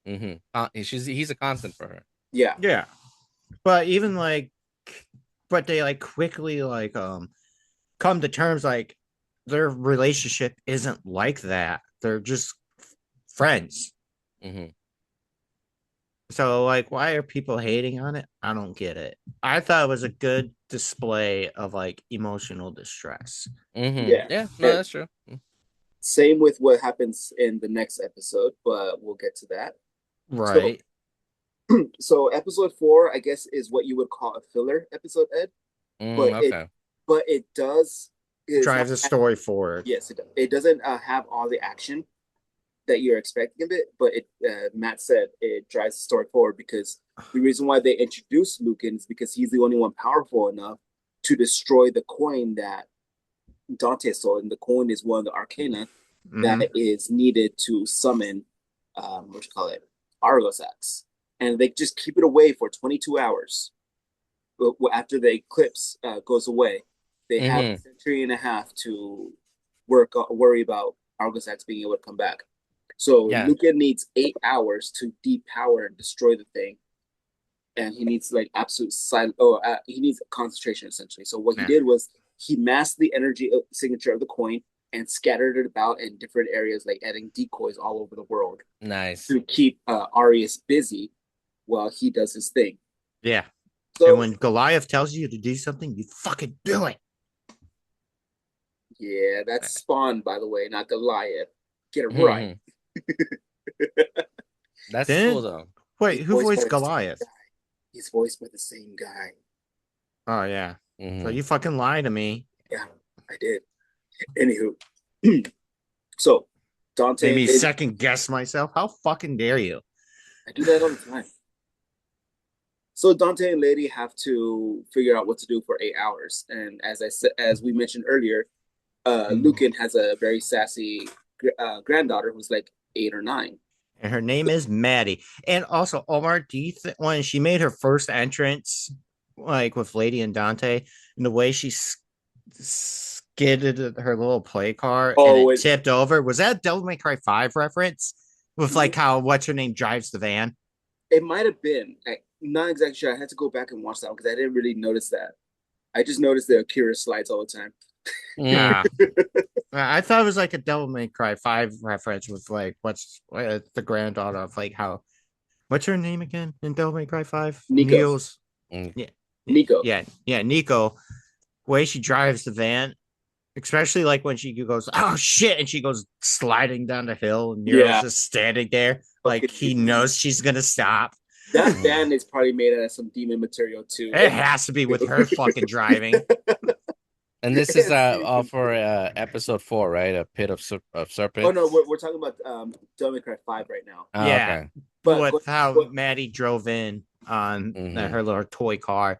He's a constant for her. Yeah. Yeah. But even but they like quickly come to terms like their relationship isn't like that. They're just friends. So like, why are people hating on it? I don't get it. I thought it was a good display of like emotional distress. Yeah, no, that's true. Same with what happens in the next episode, but we'll get to that. Right. So episode 4, I guess, is what you would call a filler episode, Ed. But it does drive the story forward. Yes, it does. It doesn't have all the action that you're expecting of it, but Matt said it drives the story forward because the reason why they introduced Lucan is because he's the only one powerful enough to destroy the coin that Dante stole, and the coin is one of the arcana that is needed to summon what you call it, Argosax, and they just keep it away for 22 hours. After the eclipse goes away, they have a century and a half to worry about Argosax being able to come back. So Yeah. Luca needs 8 hours to depower and destroy the thing, and he needs like absolute silence. He needs concentration essentially. So what he did was he masked the energy signature of the coin and scattered it about in different areas, like adding decoys all over the world Nice. to keep Arius busy while he does his thing. Yeah. So And when Goliath tells you to do something, you fucking do it. yeah, that's Spawn, by the way, not Goliath. Get it right. That's Then- cool though. Wait, He's who voiced by voiced the same Goliath? guy. He's voiced by the same guy. Oh yeah. Mhm. So you fucking lied to me. Yeah, I did. Anywho, so Dante, Made me second guess myself. How fucking dare you? I do that all the time. So Dante and Lady have to figure out what to do for 8 hours, and as we mentioned earlier, Lucan has a very sassy granddaughter who's like 8 or 9. And her name is Maddie. And also, Omar, do you think when she made her first entrance, like with Lady and Dante, and the way she skidded her little play car and it tipped over, was that a Devil May Cry 5 reference? With like how what's her name drives the van? It might have been. I'm not exactly sure. I had to go back and watch that one because I didn't really notice that. I just noticed the Akira slides all the time. Nah. I thought it was like a Devil May Cry 5 reference with like what's the granddaughter of like how what's her name again in Devil May Cry 5? Nico. Nico. Yeah, Nico. Way she drives the van, especially like when she goes, oh shit, and she goes sliding down the hill, and Nero's just standing there, like he knows she's gonna stop. That van is probably made out of some demon material too. It has to be with her fucking driving. And this is all for episode 4, right? A Pit of Serpents. Oh no, we're talking about Devil May Cry 5 right now. Oh, Yeah, okay. but with how Maddie drove in on her little toy car,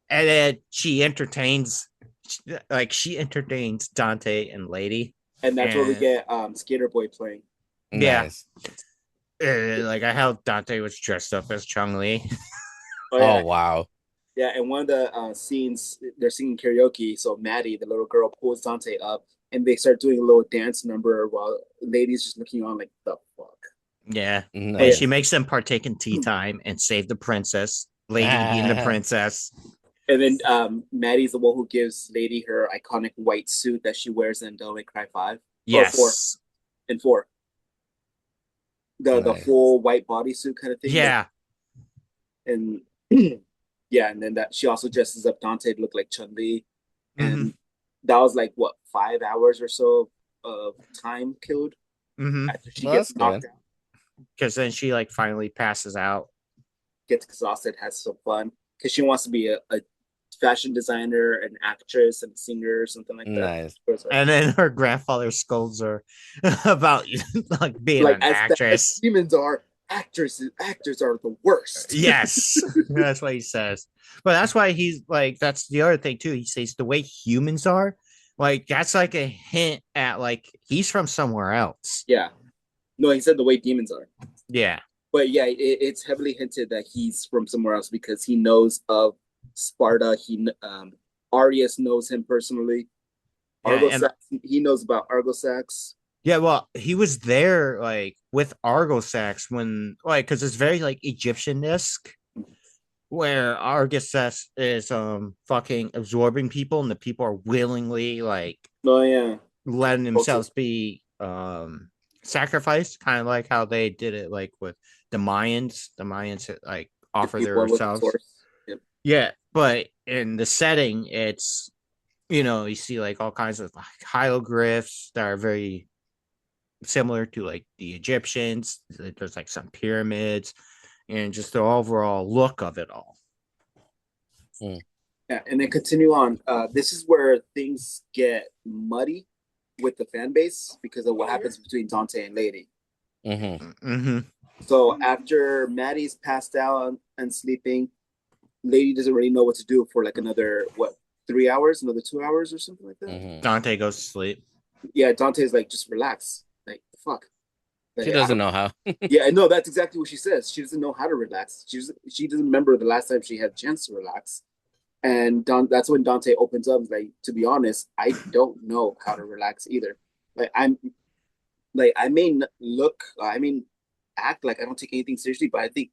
and then she entertains Dante and Lady, and that's where we get Skater Boy playing. Nice. Like I how Dante was dressed up as Chun-Li. Oh wow. Yeah, and one of the scenes, they're singing karaoke. So Maddie, the little girl, pulls Dante up, and they start doing a little dance number while Lady's just looking on like, the fuck. Yeah, Nice. and she makes them partake in tea time and save the princess. Lady being the princess. And then Maddie's the one who gives Lady her iconic white suit that she wears in Devil May Cry 5. Yes. Or 4. The full white bodysuit kind of thing. Yeah. And yeah, and then that she also dresses up Dante to look like Chun-Li. And that was like what, 5 hours or so of time killed after she gets knocked out. Because then she like finally passes out, gets exhausted, has some fun because she wants to be a fashion designer, an actress, and a singer, or something like that. Nice. And then her grandfather scolds her about like being an actress. Demons are actors are the worst. Yes, that's what he says. But that's why he's like, that's the other thing too. He says the way humans are, like that's like a hint at like he's from somewhere else. Yeah. No, he said the way demons are. Yeah. But yeah, it's heavily hinted that he's from somewhere else because he knows of Sparta. Arius knows him personally. Argosax, he knows about Argosax. Yeah, well, he was there like with Argosax when like because it's very like Egyptian-esque, where Argosax is fucking absorbing people and the people are willingly like letting themselves be sacrificed, kind of like how they did it like with the Mayans. The Mayans like offer themselves. Yeah, but in the setting, it's you see like all kinds of like hieroglyphs that are very similar to like the Egyptians. There's like some pyramids and just the overall look of it all. Yeah, and then continue on. This is where things get muddy with the fan base because of what happens between Dante and Lady. So after Maddie's passed out and sleeping, Lady doesn't really know what to do for like another 3 hours, another 2 hours or something like that. Dante goes to sleep. Yeah, Dante's like, just relax. Like, fuck. She Like, doesn't know how. yeah, no, that's exactly what she says. She doesn't know how to relax. She doesn't remember the last time she had a chance to relax. And that's when Dante opens up. Like, to be honest, I don't know how to relax either. Like, I may I mean, act like I don't take anything seriously, but I think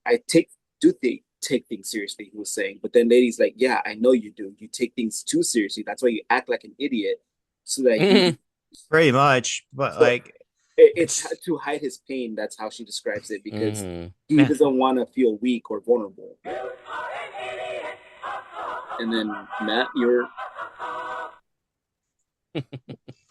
I take things seriously. He was saying, but then ladies like, yeah, I know you do. You take things too seriously. That's why you act like an idiot, so that you Pretty much, but so like it's it's to hide his pain. That's how she describes it because Hmm. he yeah. doesn't want to feel weak or vulnerable. And then Matt, you're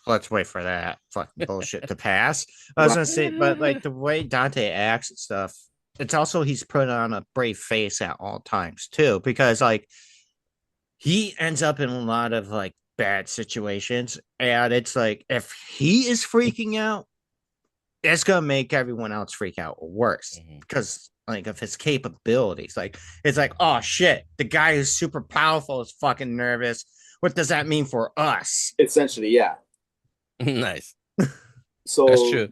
Let's wait for that fucking bullshit to pass. I was gonna say, but like the way Dante acts and stuff, it's also he's put on a brave face at all times too, because like he ends up in a lot of like bad situations, and it's like if he is freaking out, it's gonna make everyone else freak out worse Mhm. because like of his capabilities. Like it's like, oh shit, the guy who's super powerful is fucking nervous. What does that mean for us? essentially, yeah. Nice. That's So true.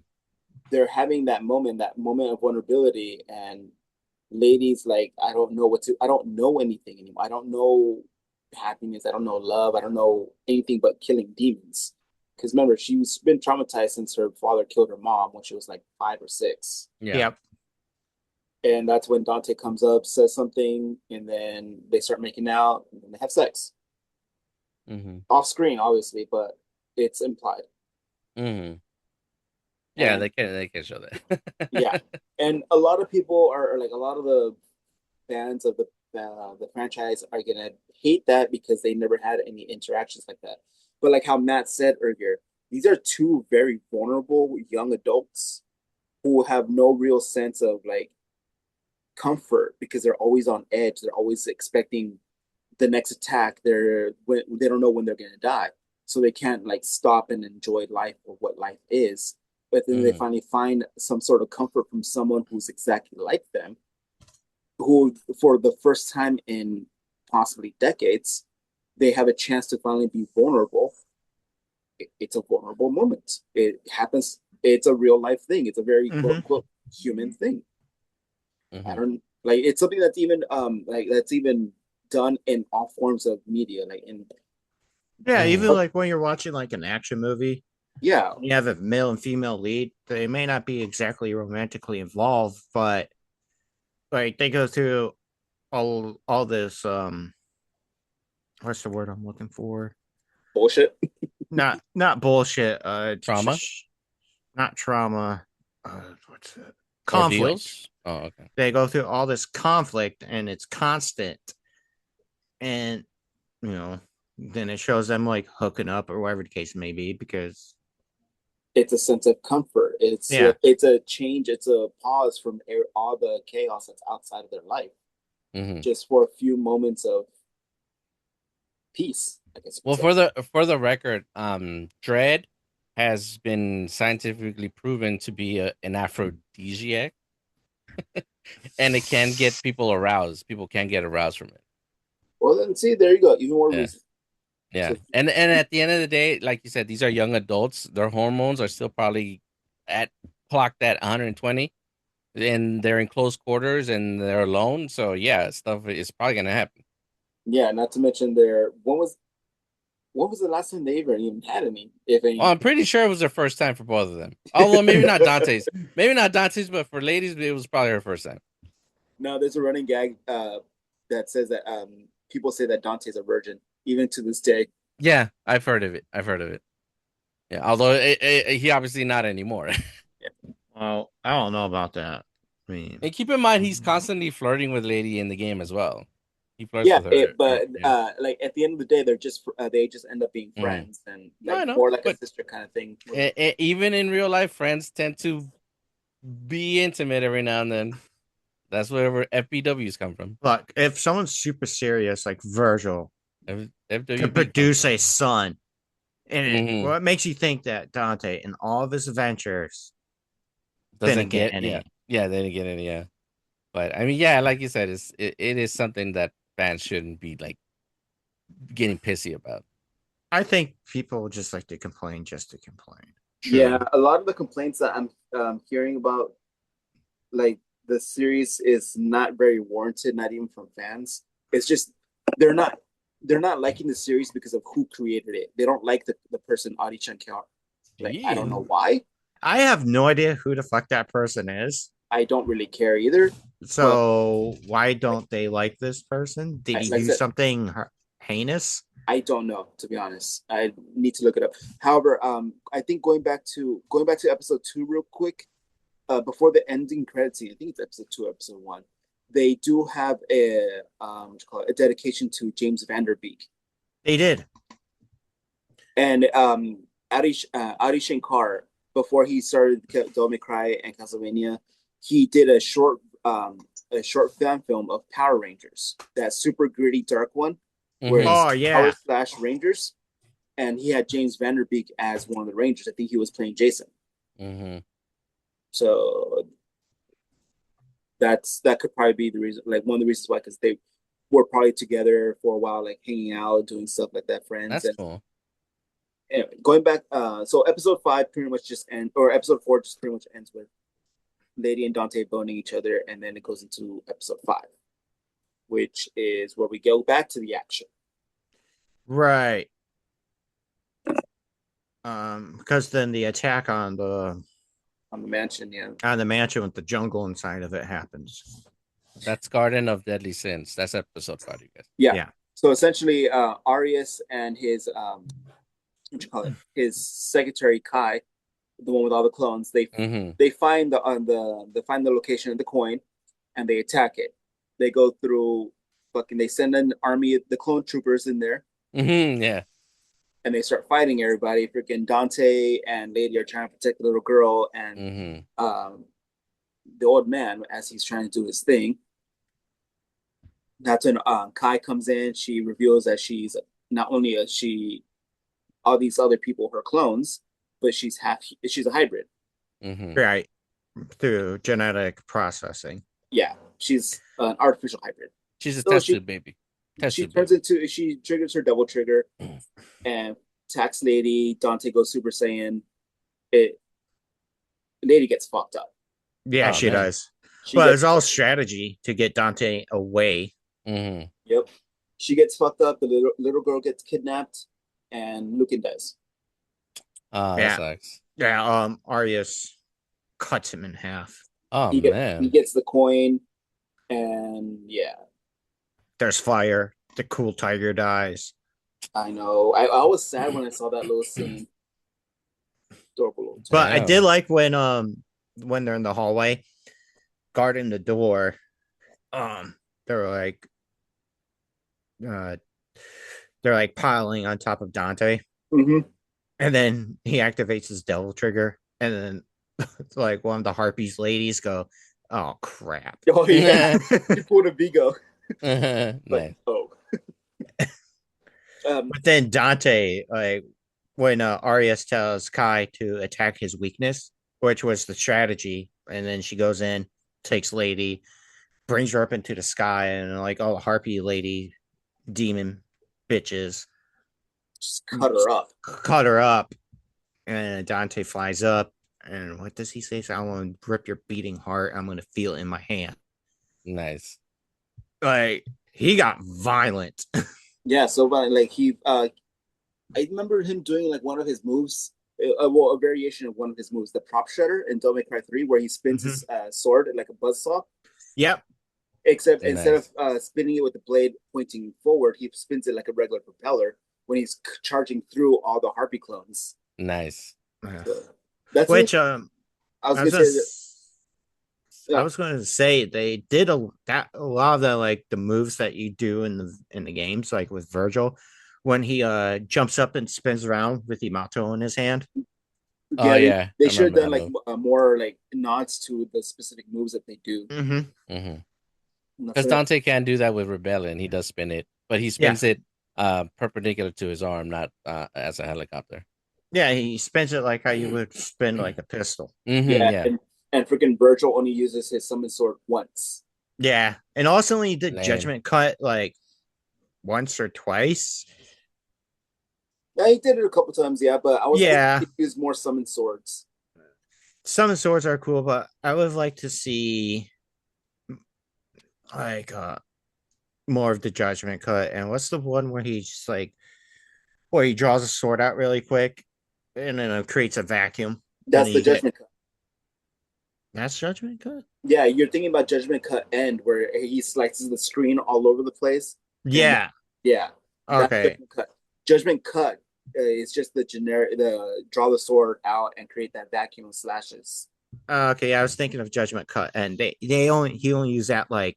they're having that moment of vulnerability, and ladies like, I don't know anything anymore. I don't know happiness. I don't know love. I don't know anything but killing demons. Because remember, she's been traumatized since her father killed her mom when she was like 5 or 6. Yeah. Yep. And that's when Dante comes up, says something, and then they start making out, and then they have sex Hmm. off screen, obviously, but it's implied. Hmm. Yeah, And they can show yeah, that. and a lot of people are like, a lot of the fans of the franchise are gonna hate that because they never had any interactions like that. But like how Matt said earlier, these are two very vulnerable young adults who have no real sense of like comfort because they're always on edge. They're always expecting the next attack. They don't know when they're gonna die, so they can't like stop and enjoy life or what life is. But then they Hmm. finally find some sort of comfort from someone who's exactly like them, who for the first time in possibly decades, they have a chance to finally be vulnerable. It's a vulnerable moment. It happens. It's a real life thing. It's a very quote Mm-hmm. unquote human thing. I Hmm. don't like, it's something that's even that's even done in all forms of media, like in Yeah, even oh, like when you're watching like an action movie, yeah, you have a male and female lead. They may not be exactly romantically involved, but like they go through all this what's the word I'm looking for? bullshit. Not bullshit. Trauma, Not trauma. What's it? Conflict. ordeals. Oh, okay. They go through all this conflict and it's constant, and you know, then it shows them like hooking up or whatever the case may be because It's a sense of comfort. yeah. It's a change. It's a pause from all the chaos that's outside of their life, Hmm. just for a few moments of peace, I guess you could Well, say. for the record, dread has been scientifically proven to be an aphrodisiac, and it can get people aroused. People can get aroused from it. Well, then see, there you go. Even more Yeah, reason. yeah. So And at the end of the day, like you said, these are young adults. Their hormones are still probably at clocked at 120, and they're in close quarters and they're alone. So yeah, stuff is probably gonna happen. yeah, not to mention when was the last time they ever even had any, if Well, any? I'm pretty sure it was their first time for both of them. Although maybe not Dante's. Maybe not Dante's, but for ladies, it was probably her first time. No, there's a running gag that says that people say that Dante's a virgin, even to this day. Yeah, I've heard of it. I've heard of it. Yeah, although he obviously not anymore. Yeah. Well, I don't know about that. I mean, And keep in mind, he's constantly flirting with lady in the game as well. He flirts Yeah, with her. but Yeah. like at the end of the day, they just end up being Mhm. friends and No, like I know, more like a but sister kind of thing. even in real life, friends tend to be intimate every now and then. That's wherever FBWs come from. look, if someone's super serious like Virgil could FWB comes produce from. a son, and Hmm. what makes you think that Dante in all of his adventures Doesn't didn't get get, yeah, any? yeah, they didn't get any, yeah. But I mean, yeah, like you said, it is something that fans shouldn't be like getting pissy about. I think people just like to complain just to complain. Yeah, a lot of the complaints that I'm hearing about, like the series, is not very warranted, not even from fans. It's just they're not they're not liking the series because of who created it. They don't like the person Adi Shankar. Like I don't know why. I have no idea who the fuck that person is. I don't really care either. So why don't they like this person? Did he Like I do said, something heinous? I don't know, to be honest. I need to look it up. However, I think going back to episode 2 real quick, before the ending credits scene, I think it's episode 2, episode 1. They do have a what you call it, a dedication to James Vanderbeek. They did. And Adi Shankar, before he started Devil May Cry and Castlevania, he did a short fan film of Power Rangers, that super gritty dark one, where it's Oh yeah. Power / Rangers, and he had James Vanderbeek as one of the Rangers. I think he was playing Jason. Mm-hmm. So that could probably be the reason, like one of the reasons why, because they were probably together for a while, like hanging out, doing stuff like that, friends. That's cool. Anyway, going back, so episode 5 pretty much just ends, or episode 4 just pretty much ends with Lady and Dante boning each other, and then it goes into episode 5, which is where we go back to the action. Right. Because then the attack on the mansion, yeah. On the mansion with the jungle inside of it happens. That's Garden of Deadly Sins. That's episode 5, you guys. Yeah. So essentially, Arius and his what you call it, his secretary Kai, the one with all the clones, they find the location of the coin, and they attack it. They go through they send an army of the clone troopers in there. Yeah. And they start fighting everybody. Freaking Dante and Lady are trying to protect the little girl, and the old man, as he's trying to do his thing. That's when Kai comes in. She reveals that she's not only all these other people her clones, but she's a hybrid. Right. Through genetic processing. Yeah, she's an artificial hybrid. She's a test tube baby. She triggers her double trigger and attacks Lady. Dante goes Super Saiyan. Lady gets fucked up. Yeah, she does. But it's all strategy to get Dante away. Yep. She gets fucked up. The little girl gets kidnapped, and Lucan dies. That sucks. Yeah. Arius cuts him in half. Oh man. He gets the coin, and yeah. There's fire. The cool tiger dies. I know. I was sad when I saw that little scene. Adorable. But I did like when they're in the hallway, guarding the door. They're like piling on top of Dante, and then he activates his devil trigger, and then like one of the Harpies ladies go, "Oh crap!" Oh yeah, he pulled a Vigo. Nice. But then Dante, like when Arius tells Kai to attack his weakness, which was the strategy, and then she goes in, takes Lady, brings her up into the sky, and like all the Harpy lady demon bitches just cut her up, and Dante flies up, and what does he say? So I want to rip your beating heart. I'm going to feel it in my hand. Nice. Like he got violent. Yeah, so like I remember him doing like one of his moves, a variation of one of his moves, the prop shredder in Devil May Cry 3, where he spins his sword like a buzzsaw. Yep. Except instead of spinning it with the blade pointing forward, he spins it like a regular propeller when he's charging through all the Harpy clones. Nice. So that's which I was going to say they did a lot of the like the moves that you do in the games, like with Virgil, when he jumps up and spins around with Yamato in his hand. Yeah, they should have done like more like nods to the specific moves that they do. Because Dante can't do that with Rebellion. He does spin it, but he spins it perpendicular to his arm, not as a helicopter. Yeah, he spins it like how you would spin like a pistol. And freaking Virgil only uses his summon sword once. Yeah, and also when he did Judgment Cut like once or twice. Yeah, he did it a couple times, yeah, but I was Yeah. hoping he'd use more summon swords. Some swords are cool, but I would like to see like more of the judgment cut. And what's the one where he's just like where he draws a sword out really quick and then it creates a vacuum? That's the Judgment Cut. That's judgment cut? Yeah, you're thinking about Judgment Cut End, where he slices the screen all over the place. Yeah. Yeah. That's Okay. Judgment Cut. Judgment Cut is just the generic, the draw the sword out and create that vacuum of slashes. Okay, I was thinking of judgment cut, and he only used that like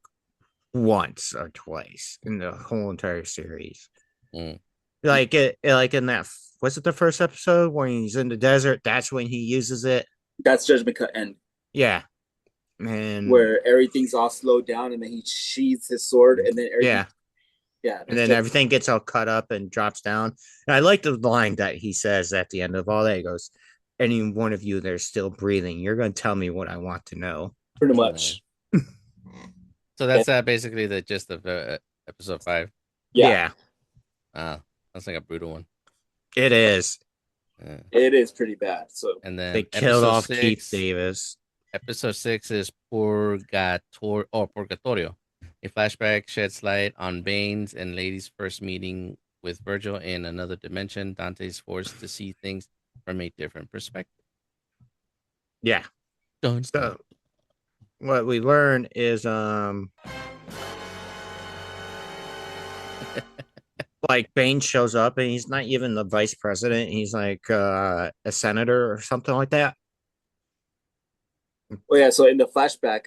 once or twice in the whole entire series. Mm. Like like in that was it the first episode when he's in the desert? That's when he uses it. That's Judgment Cut End, Yeah, and where everything's all slowed down and then he sheathes his sword and then everything. Yeah. And then everything gets all cut up and drops down. And I like the line that he says at the end of all that. He goes, "Any one of you that are still breathing, you're going to tell me what I want to know." Pretty much. So that's basically the gist of episode 5. Yeah. That's like a brutal one. It is. It is pretty bad. So And then They killed off 6, Keith Davis. Episode 6 is Purgatorio. A flashback sheds light on Bane's and Lady's first meeting with Virgil in another dimension. Dante is forced to see things from a different perspective. Yeah. Dun, So what we learn is like Bane shows up and he's not even the vice president. He's like a senator or something like that. Oh yeah, so in the flashback,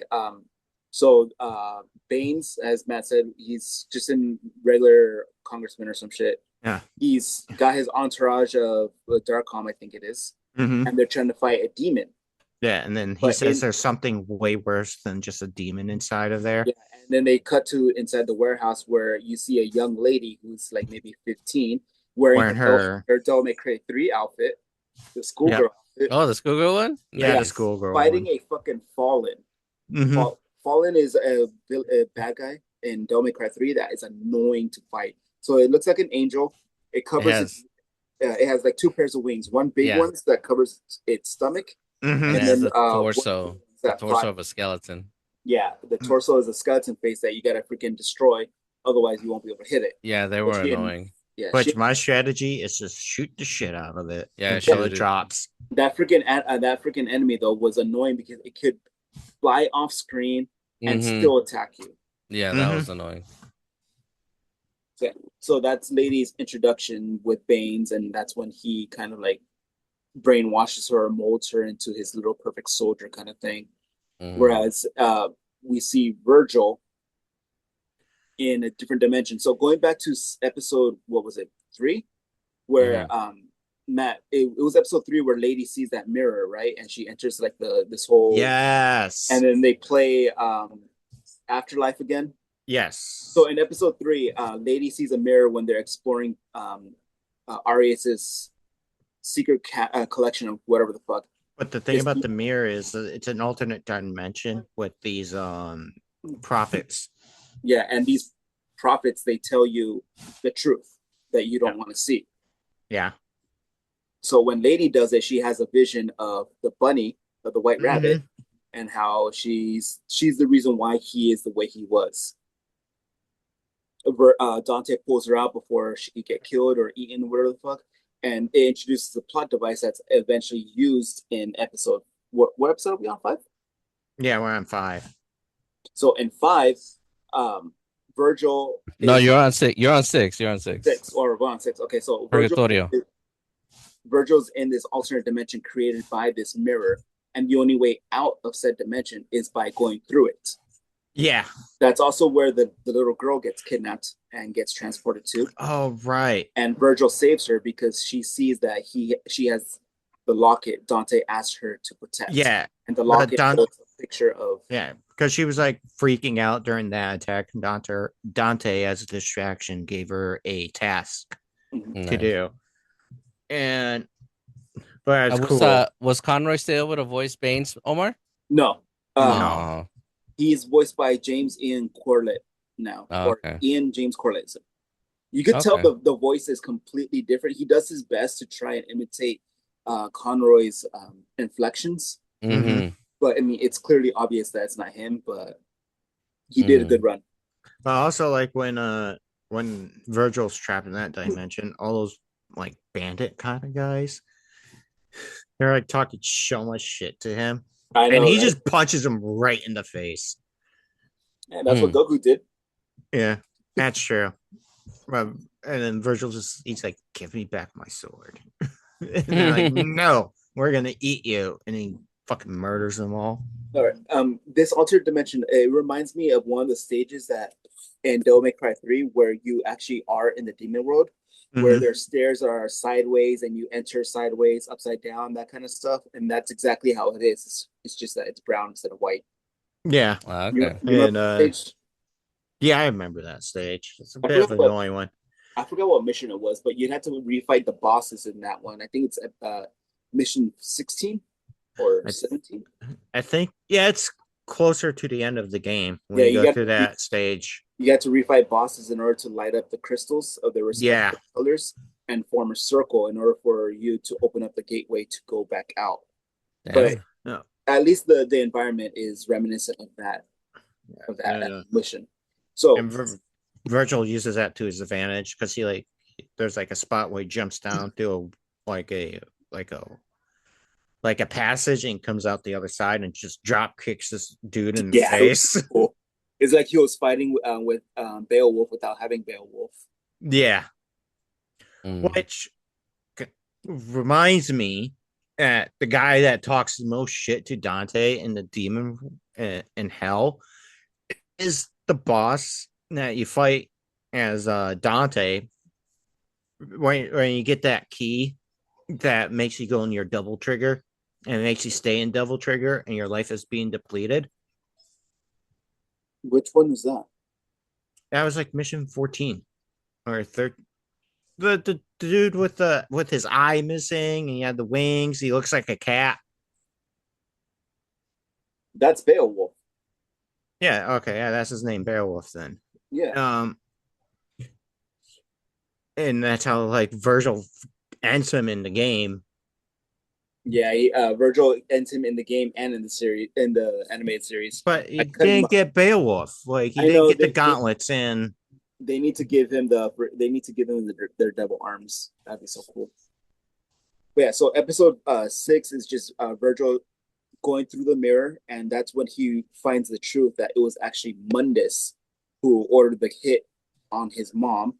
Baines, as Matt said, he's just in regular congressman or some shit. Yeah. He's got his entourage of Darkholm, I think it is, Mm-hmm. and they're trying to fight a demon. Yeah, and then he But says in- there's something way worse than just a demon inside of there. Yeah, and then they cut to inside the warehouse where you see a young lady who's like maybe 15 wearing Wearing her Devil May Cry 3 outfit, the schoolgirl outfit, Oh, the schoolgirl one? Yeah, the Nice. schoolgirl. fighting a fucking Fallen. Mhm. Fallen is a bad guy in Devil May Cry 3 that is annoying to fight. So it looks like an angel. It covers it has like two pairs of wings. One big Yeah. ones that covers its stomach, Mhm. And and it has then the torso. one The that torso fly. of a skeleton. Yeah, the torso is a skeleton face that you gotta freaking destroy, otherwise you won't be able to hit it. Yeah, they Which were he- annoying. Yeah, Which my strategy is just shoot the shit out of it Yeah, until shoot it it. drops. that freaking enemy though was annoying because it could fly off screen and Mhm. still attack you. Yeah, that Mhm. was annoying. So that's Lady's introduction with Baines, and that's when he kind of like brainwashes her, molds her into his little perfect soldier kind of thing. Mhm. Whereas we see Virgil in a different dimension. So going back to episode, what was it, 3, where Matt, it was episode 3 where Lady sees that mirror, right, and she enters like this whole Yes. and then they play Afterlife again. Yes. So in episode 3, Lady sees a mirror when they're exploring Arias's secret collection of whatever the fuck. But the thing Is about he- the mirror is that it's an alternate dimension with these prophets. Yeah, and these prophets, they tell you the truth that you don't want to see. Yeah. So when Lady does it, she has a vision of the bunny, of the white rabbit, and how she's the reason why he is the way he was. Dante pulls her out before she could get killed or eaten, whatever the fuck, and it introduces a plot device that's eventually used in episode. What episode are we on? 5? Yeah, we're on 5. So in 5, Virgil. No, is you're on 6. You're on 6. You're on 6. 6 or we're on 6. Okay, so Purgatorio. Virgil's in this alternate dimension created by this mirror, and the only way out of said dimension is by going through it. Yeah. That's also where the little girl gets kidnapped and gets transported to. Oh, right. And Virgil saves her because she sees that she has the locket Dante asked her to protect. Yeah. And the locket Dante- holds a picture of. Yeah. Because she was like freaking out during that attack. And Dante, as a distraction, gave her a task to do. And but it's cool. Was Conroy still able to voice Baines, Omar? No. No. He's voiced by James Ian Corlett now. Oh, or okay. Ian James Corlett. You could tell Okay. the voice is completely different. He does his best to try and imitate Conroy's inflections, Mm-hmm. but I mean, it's clearly obvious that it's not him. But he did a good run. But also, like when Virgil's trapped in that dimension, all those like bandit kind of guys, they're like talking so much shit to him, I and know, he right? just punches him right in the face. And that's what Goku did. Yeah, that's true. And then Virgil he's like, "Give me back my sword," and they're like, "No, we're gonna eat you," and he fucking murders them all. All right. This altered dimension, it reminds me of one of the stages that in Devil May Cry 3 where you actually are in the demon world, where their stairs are sideways and you enter sideways, upside down, that kind of stuff. And that's exactly how it is. It's just that it's brown instead of white. Yeah, You Okay. remember that stage? yeah, I remember that stage. It's a I bit of forgot an what annoying one. I forgot what mission it was, but you'd have to refight the bosses in that one. I think it's mission 16 or I, 17. I think, yeah, it's closer to the end of the game when Yeah, you go through that stage. you got to refight bosses in order to light up the crystals of their Yeah, respective colors and form a circle in order for you to open up the gateway to go back out. But no, at least the environment is reminiscent of that mission. So and Virgil uses that to his advantage because there's like a spot where he jumps down through like a like a like a passage and comes out the other side and just drop kicks this dude in the yeah, face. cool. It's like he was fighting with Beowulf without having Beowulf. Yeah, Mm. which reminds me that the guy that talks the most shit to Dante in the demon in hell is the boss that you fight as Dante when you get that key that makes you go in your double trigger and it makes you stay in double trigger and your life is being depleted. Which one was that? That was like mission 14 or 13. The dude with his eye missing and he had the wings, he looks like a cat. That's Beowulf. Yeah, okay, yeah, that's his name, Beowulf then. Yeah. And that's how like Virgil ends him in the game. Yeah, Virgil ends him in the game and in the series, in the animated series. But he didn't get Beowulf. Like he didn't get the gauntlets in. They need to give him their devil arms. That'd be so cool. But yeah, so episode 6 is just Virgil going through the mirror, and that's when he finds the truth that it was actually Mundus who ordered the hit on his mom.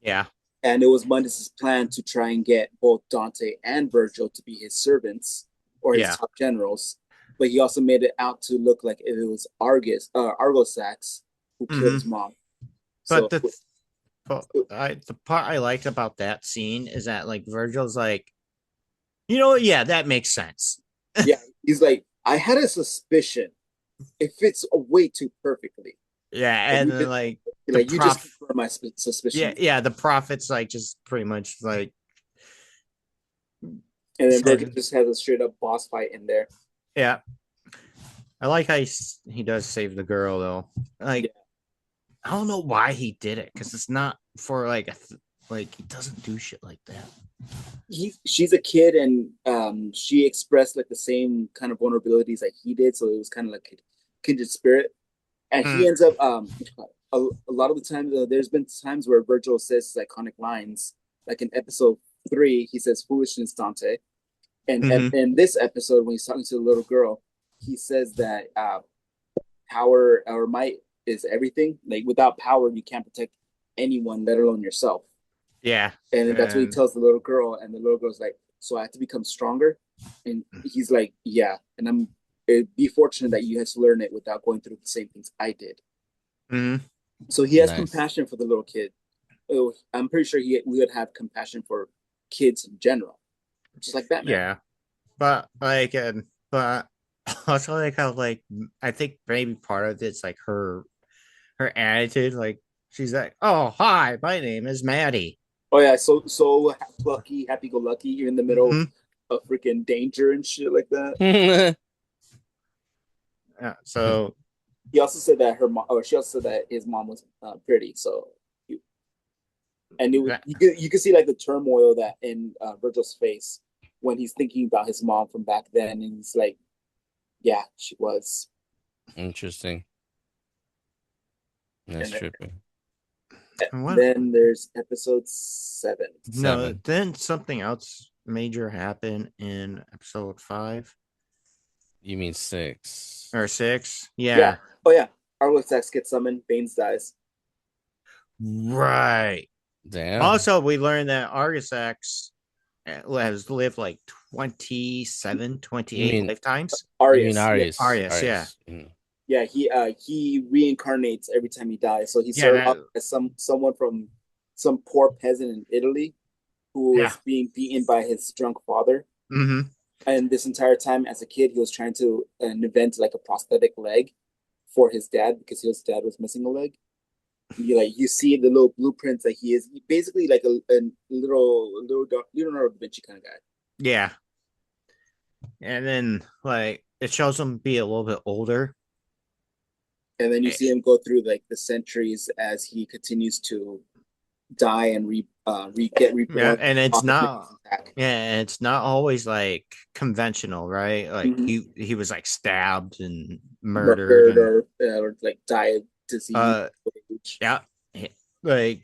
Yeah. And it was Mundus's plan to try and get both Dante and Virgil to be his servants or his top generals. But he also made it out to look like it was Argosax who killed his mom. But the part I liked about that scene is that like Virgil's like, you know, yeah, that makes sense. Yeah, he's like, I had a suspicion. It fits way too perfectly. Yeah, and then like you just confirm my suspicion. Yeah, the prophet's like just pretty much like, and then Virgil just has a straight up boss fight in there. Yeah, I like how he does save the girl though. Like, I don't know why he did it because it's not for like like he doesn't do shit like that. She's a kid and she expressed like the same kind of vulnerabilities that he did, so it was kind of like a kindred spirit. And he ends up a lot of the time. There's been times where Virgil says iconic lines, like in episode 3, he says "foolishness, Dante," and in this episode, when he's talking to the little girl, he says that power or might is everything. Like without power, you can't protect anyone, let alone yourself. Yeah, and that's what he tells the little girl, and the little girl's like, "So I have to become stronger," and he's like, "Yeah," and it'd be fortunate that you had to learn it without going through the same things I did. So he has compassion for the little kid. I'm pretty sure we would have compassion for kids in general, just like Batman. Yeah, but like, but also like how like I think maybe part of it's like her attitude. Like she's like, "Oh, hi, my name is Maddie." Oh yeah, so plucky, happy-go-lucky. You're in the middle of freaking danger and shit like that. Yeah. So he also said that her mom, or she also said that his mom was pretty. So And you could see like the turmoil that in Virgil's face when he's thinking about his mom from back then, and he's like, "Yeah, she was." Interesting. That's And tripping. then there's episode 7. No, 7. then something else major happened in episode 5 You mean 6? or 6. Yeah. Yeah. Oh yeah, Argo's X gets summoned. Baines dies. Right. Damn. Also, we learned that Argus X has lived like 27, 28 mean- lifetimes. You Arius. mean Arius? Arius, yeah. Mm. Yeah, he reincarnates every time he dies. So he Yeah, started that- off as someone from some poor peasant in Italy who was Yeah. being beaten by his drunk father. Mm-hmm. And this entire time, as a kid, he was trying to invent like a prosthetic leg for his dad because his dad was missing a leg. You see the little blueprints that he is basically like a little Leonardo da Vinci kind of guy. Yeah. And then like it shows him be a little bit older. And then you see him go through like the centuries as he continues to die and get reborn. Yeah, and it's off the not attack. yeah, it's not always like conventional, right? Like Mhm. he was like stabbed and murdered. or like died disease. Yeah. Like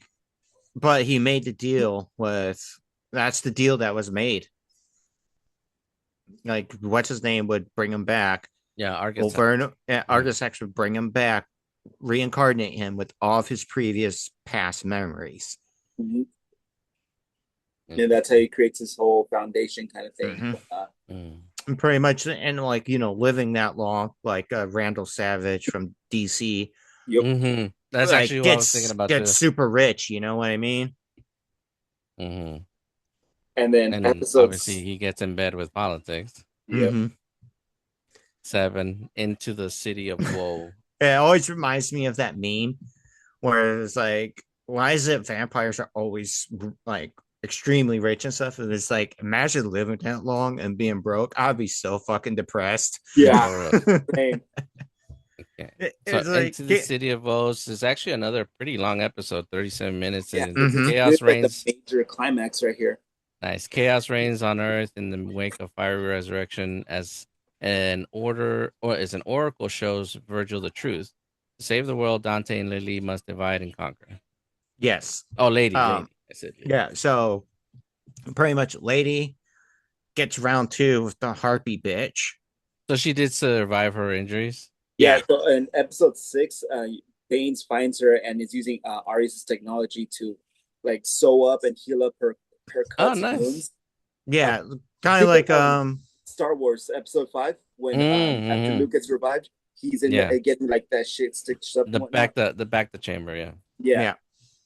but he made the deal with that's the deal that was made. Like what's his name would bring him back. Yeah, Argus. Argus X would bring him back, reincarnate him with all of his previous past memories. Mhm. And that's how he creates his whole foundation kind of thing. Mhm. Mm. And pretty much, and like living that long, like Randall Savage from DC. Yep. Mm-hmm. That's like, actually what I was thinking about gets too. super rich, you know what I mean? Mm-hmm. And then And episodes. obviously he gets in bed with politics. Yep. Mhm. 7 into the city of woe. It always reminds me of that meme where it's like, why is it vampires are always like extremely rich and stuff? And it's like, imagine living that long and being broke. I'd be so fucking depressed. Yeah. For real. Same. Okay. It's So like, into the city of woes is actually another pretty long episode, 37 minutes, Yeah. and Mhm. chaos This is like reigns. the major climax right here. Nice. Chaos reigns on Earth in the wake of fiery resurrection as an oracle shows Virgil the truth. To save the world, Dante and Lily must divide and conquer. yes. Oh, lady. Um, I said lady. Yeah. So pretty much Lady gets round 2 with the harpy bitch. So she did survive her injuries. Yeah. So in episode 6, Baines finds her and is using Arius' technology to like sew up and heal up her cuts and nice. wounds. Yeah. Kind of like Star Wars episode 5 when after Luke gets revived, he's in getting like that shit stitched up. The back the chamber. Yeah. Yeah.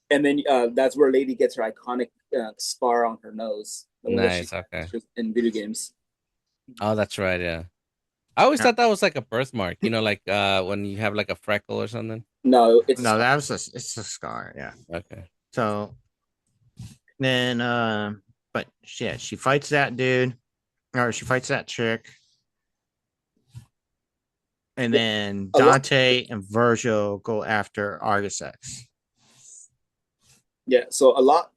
And then that's where Lady gets her iconic scar on her nose. The one that Nice. she Okay. used in video games. Oh, that's right. Yeah. I always thought that was like a birthmark. Like when you have like a freckle or something. No, it's it's a scar. Yeah. Okay. So then, but yeah, she fights that dude, or she fights that chick, and then Dante and Virgil go after Argus X. Yeah, so a lot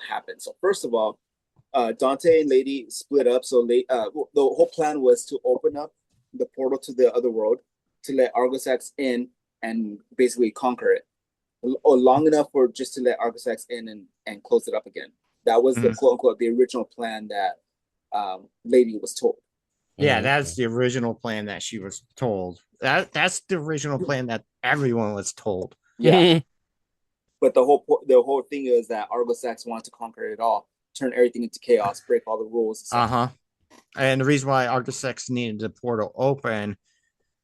happened. So first of all, Dante and Lady split up. So the whole plan was to open up the portal to the other world to let Argus X in and basically conquer it, long enough for just to let Argus X in and close it up again. That was the quote unquote the original plan that Lady was told. Yeah, that's the original plan that she was told. That's the original plan that everyone was told. Yeah. But the whole thing is that Argus X wanted to conquer it all, turn everything into chaos, break all the rules. And the reason why Argus X needed the portal open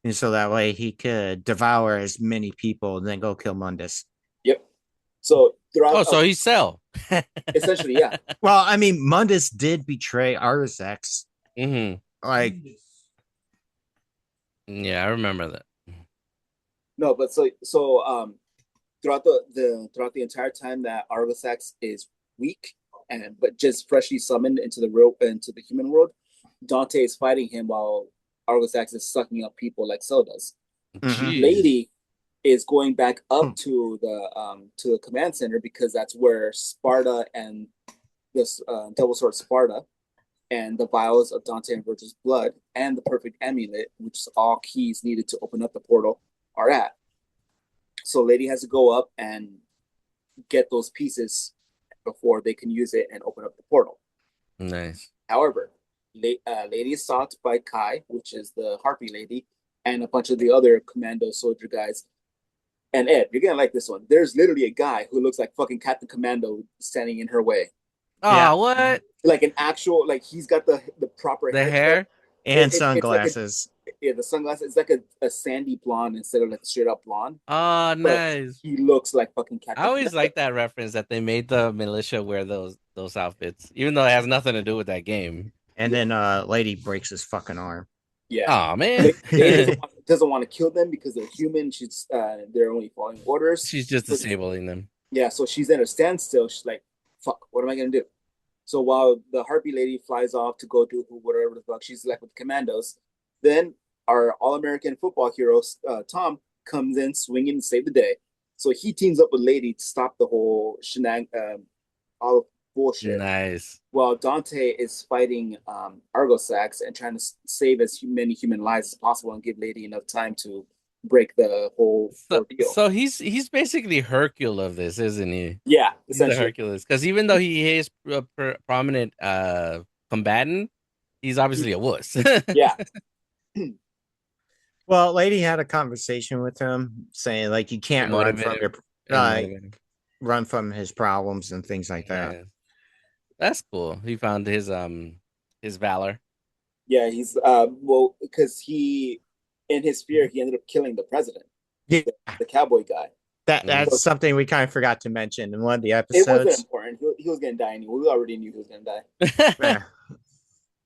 is so that way he could devour as many people and then go kill Mundus. Yep. So throughout. So he's Cell. Essentially, yeah. Well, I mean, Mundus did betray Argus X. Mm-hmm. Like, yeah, I remember that. No, but so throughout the entire time that Argus X is weak but just freshly summoned into the human world, Dante is fighting him while Argus X is sucking up people like Cell does. Jeez. Lady is going back up to the command center because that's where Sparta and this Double Sword Sparta and the vials of Dante and Virgil's blood and the perfect amulet, which is all keys needed to open up the portal, are at. So Lady has to go up and get those pieces before they can use it and open up the portal. Nice. However, Lady is sought by Kai, which is the Harpy Lady, and a bunch of the other commando soldier guys. And Ed, you're gonna like this one. There's literally a guy who looks like fucking Captain Commando standing in her way. Oh, Yeah. what? Like an actual, like he's got the proper The haircut. hair? And It's like sunglasses. Yeah, the sunglasses. It's like a sandy blonde instead of like straight up blonde. Oh, But nice. he looks like fucking Captain I always Commando. like that reference that they made the militia wear those outfits, even though it has nothing to do with that game. And then Lady breaks his fucking arm. Yeah. Oh man, Lady doesn't want to kill them because they're human. They're only following orders. she's just So- disabling them. Yeah, so she's in a standstill. She's like, fuck, what am I gonna do? So while the Harpy Lady flies off to go do whatever the fuck, she's like with commandos. Then our all-American football hero, Tom, comes in swinging to save the day. So he teams up with Lady to stop the whole all bullshit. Nice. While Dante is fighting Argosax and trying to save as many human lives as possible and give Lady enough time to break the whole ordeal. So he's basically Hercule of this, isn't he? Yeah, He's the essentially. Hercules, because even though he is a prominent combatant, he's obviously a wuss. Yeah. Well, Lady had a conversation with him saying like you can't run from Motivated. your run from his problems and things like that. Yeah. That's cool. He found his valor. Yeah, he's well, because he, in his fear, he ended up killing the president, Yeah, the cowboy guy. that's something we kind of forgot to mention in one of the It wasn't episodes. important. He was gonna die anyway. We already knew he was gonna die. Yeah.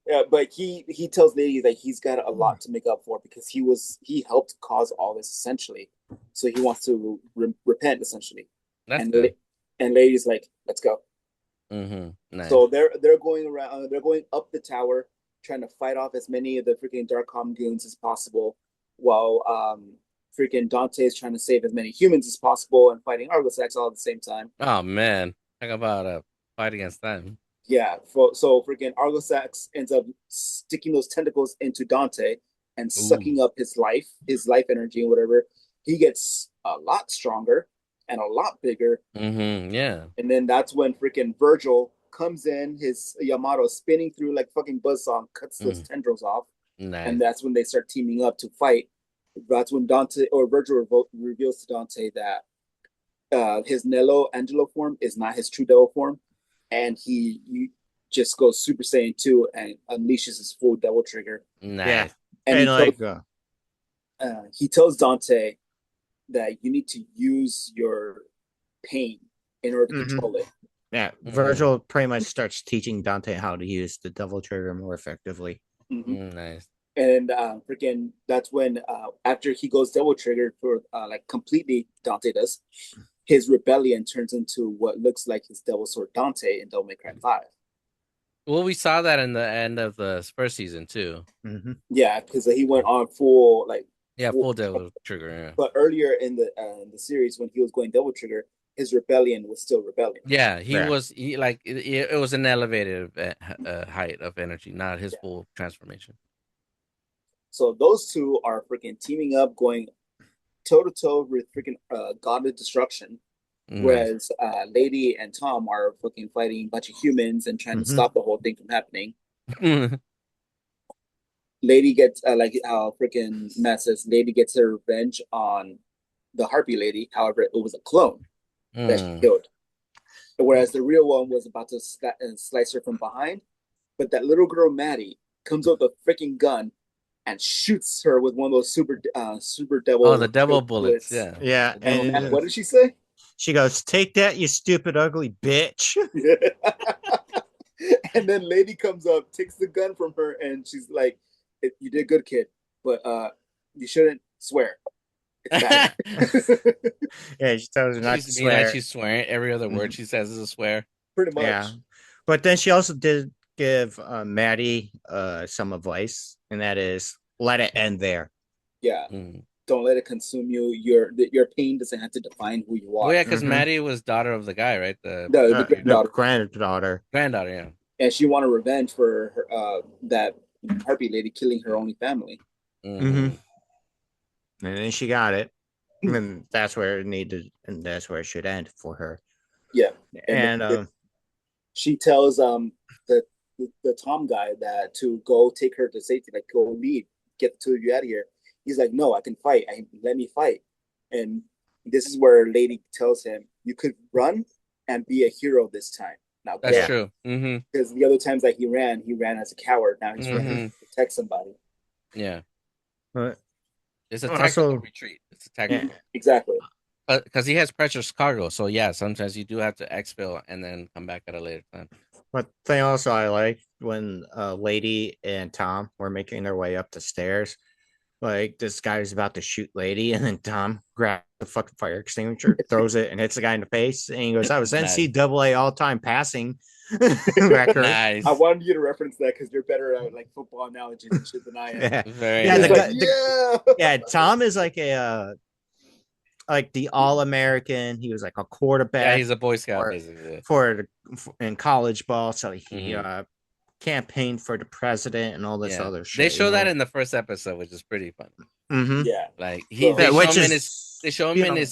Yeah, but he tells Lady that he's got a lot to make up for because he helped cause all this essentially. So he wants to repent essentially. That's and good. and Lady's like, let's go. Nice. So they're going around. They're going up the tower, trying to fight off as many of the freaking Darkcom goons as possible, while freaking Dante is trying to save as many humans as possible and fighting Argosax all at the same time. Oh man, talk about a fight against them. Yeah, so freaking Argosax ends up sticking those tentacles into Dante and sucking up his life energy and whatever. He gets a lot stronger and a lot bigger. Yeah. And then that's when freaking Virgil comes in, his Yamato spinning through like fucking buzzsaw, cuts those tendrils off. Nice. And that's when they start teaming up to fight. That's when Dante or Virgil reveals to Dante that his Nello Angelo form is not his true devil form. And he just goes Super Saiyan 2 and unleashes his full devil trigger. Nice. Yeah. And he tells Dante that you need to use your pain in order to control it. Yeah, Virgil pretty much starts teaching Dante how to use the devil trigger more effectively. Nice. And freaking that's when after he goes devil trigger for like completely, Dante does, his rebellion turns into what looks like his devil sword Dante in Devil May Cry 5. Well, we saw that in the end of the first season too. Yeah, because he went on full like full devil trigger. Yeah. But earlier in the series, when he was going devil trigger, his rebellion was still rebellion. Yeah, he like it was an elevated height of energy, not his full transformation. So those two are freaking teaming up, going toe to toe with freaking God of Destruction, whereas Lady and Tom are fucking fighting a bunch of humans and trying to stop the whole thing from happening. Lady gets like how freaking Matt says, Lady gets her revenge on the Harpy Lady. However, it was a clone that she killed, whereas the real one was about to slice her from behind. But that little girl Maddie comes up with a freaking gun and shoots her with one of those super devil. Oh, the devil bullets. Yeah. Yeah. And what did she say? She goes, "Take that, you stupid, ugly bitch." And then Lady comes up, takes the gun from her, and she's like, "You did good, kid, but you shouldn't swear." It's bad. Yeah, she tells her not to swear. She's swearing. Every other word she says is a swear. Pretty much. Yeah. But then she also did give Maddie some advice, and that is let it end there. Yeah. don't let it consume you. Your pain doesn't have to define who you Oh are. yeah, because Mhm. Maddie was daughter of the guy, right? The The The granddaughter, granddaughter. granddaughter, yeah. and she wanted revenge for her, that harpy lady killing her only family. Mhm. And then she got it. And that's where it needed, and that's where it should end for her. Yeah, And she tells the Tom guy that to go take her to safety, like go leave, get the two of you out of here. He's like, no, I can fight. Let me fight. And this is where Lady tells him, you could run and be a hero this time. Now That's go. true. Mm-hmm. Because the other times that he ran as a coward. Now he's running Mhm. to protect somebody. Yeah. but It's a Also- tactical retreat. It's a tactical yeah, Exactly. because he has precious cargo. So yeah, sometimes you do have to exfil and then come back at a later time. but thing also I like when Lady and Tom were making their way up the stairs. Like this guy was about to shoot Lady, and then Tom grabs the fucking fire extinguisher, throws it, and hits the guy in the face. And he goes, "I was Nice. NCAA all-time passing record." Nice. I wanted you to reference that because you're better at like football analogies and shit than I am. Yeah, Very Yeah, He's the nice. like, guy- yeah. yeah. Tom is like a like the All-American. He was like a quarterback. Yeah, he's a Boy Scout for, basically. for in college ball, so he Mhm. campaigned for the president and all this Yeah. other shit. They show that in the first episode, which is pretty fun. Mhm. Yeah. Like So- they show which him is in his they show him you in know, his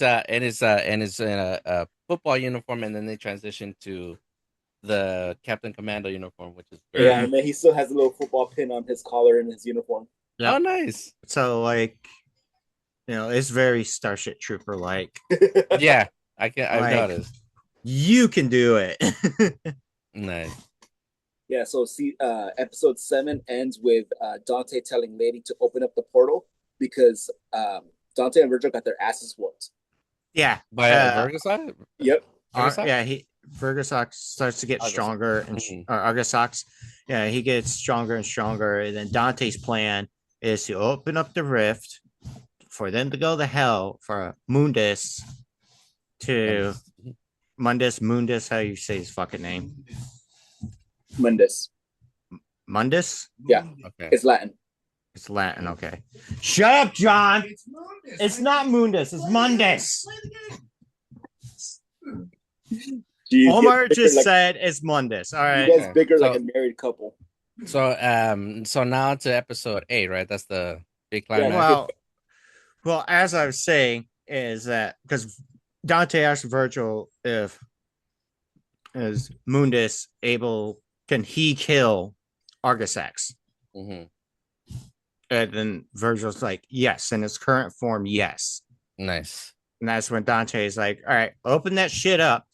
football uniform, and then they transition to the Captain Commando uniform, which is very Yeah, and then he still has a little football pin on his collar and his uniform. Yeah. Oh, nice. So like, it's very Starship Trooper like. Yeah, I've Like- noticed. You can do it. Nice. Yeah, so see, episode 7 ends with Dante telling Lady to open up the portal because Dante and Virgil got their asses whooped. Yeah. By Uh, Vergasai? Yep. Vergasai? Yeah, Vergasox starts to get Argosox. stronger, and Mhm. Argosox, yeah, he gets stronger and stronger. And then Dante's plan is to open up the rift for them to go to hell for Mundus to Mundus, how you say his fucking name? Mundus. Mundus? Yeah. Okay. It's Latin. It's Latin, okay. Shut up, John. It's Mundus. It's not Mundus, it's Mundus. You Omar guys just bigger said it's Mundus. All like, right. you guys Okay. bigger like So- a married couple. So now to episode 8, right? That's the big climax. Well, as I was saying, is that because Dante asked Virgil if is Mundus can he kill Argosax? Mhm. And then Virgil's like, yes, in its current form, yes. Nice. And that's when Dante's like, all right, open that shit up.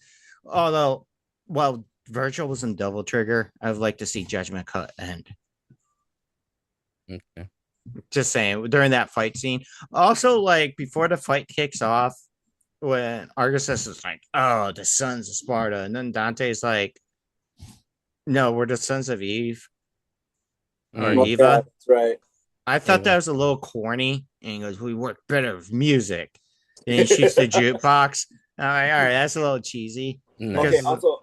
Although, well, Virgil was in Double Trigger, I'd like to see Judgment Cut end. Okay. Just saying, during that fight scene. Also, like before the fight kicks off, when Argosax is like, "Oh, the sons of Sparta," and then Dante's like, "No, we're the sons of Eve or Mm. Oh, Eva." yeah, that's right. I thought Eva. that was a little corny, and he goes, "We work better with music." And he shoots the jukebox. I'm like, all right, that's a little cheesy. Nice. Okay. Because- Also,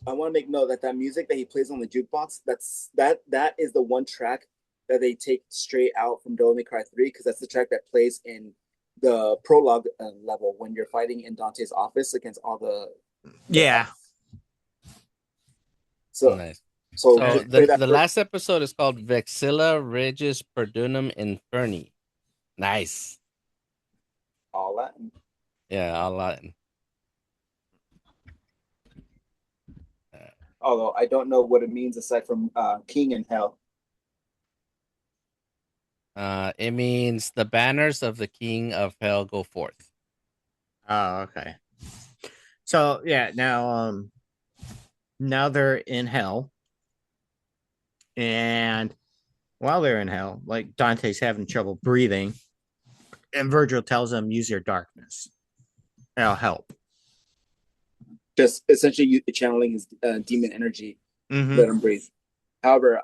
I want to make note that music that he plays on the jukebox, that is the one track that they take straight out from Devil May Cry 3 because that's the track that plays in the prologue level when you're fighting in Dante's office against all the. Yeah. So Nice. so, So just play the that first. last episode is called Vexilla Regis Perdunum Inferni. Nice. all that. Yeah, a lot. Although I don't know what it means aside from King in Hell. It means the banners of the King of Hell go forth. Oh, okay. So yeah, now they're in hell. And while they're in hell, like Dante's having trouble breathing, and Virgil tells him, use your darkness. It'll help. Just essentially channeling his demon energy. Mhm. Let him breathe. However,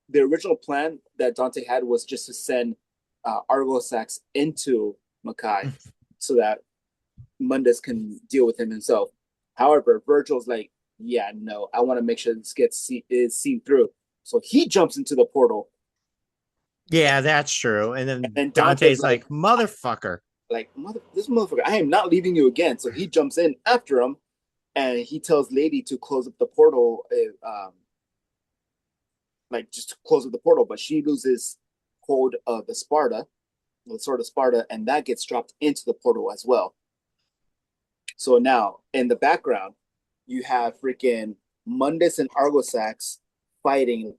the original plan that Dante had was just to send Argosax into Makai so that Mundus can deal with him himself. However, Virgil's like, yeah, no, I want to make sure this is seen through. So he jumps into the portal Yeah, that's true. And then then Dante's Dante's like, motherfucker. like this motherfucker, I am not leaving you again. So he jumps in after him, and he tells Lady to close up the portal, like just to close up the portal, but she loses hold of the Sparta, the sword of Sparta, and that gets dropped into the portal as well. So now in the background, you have freaking Mundus and Argosax fighting,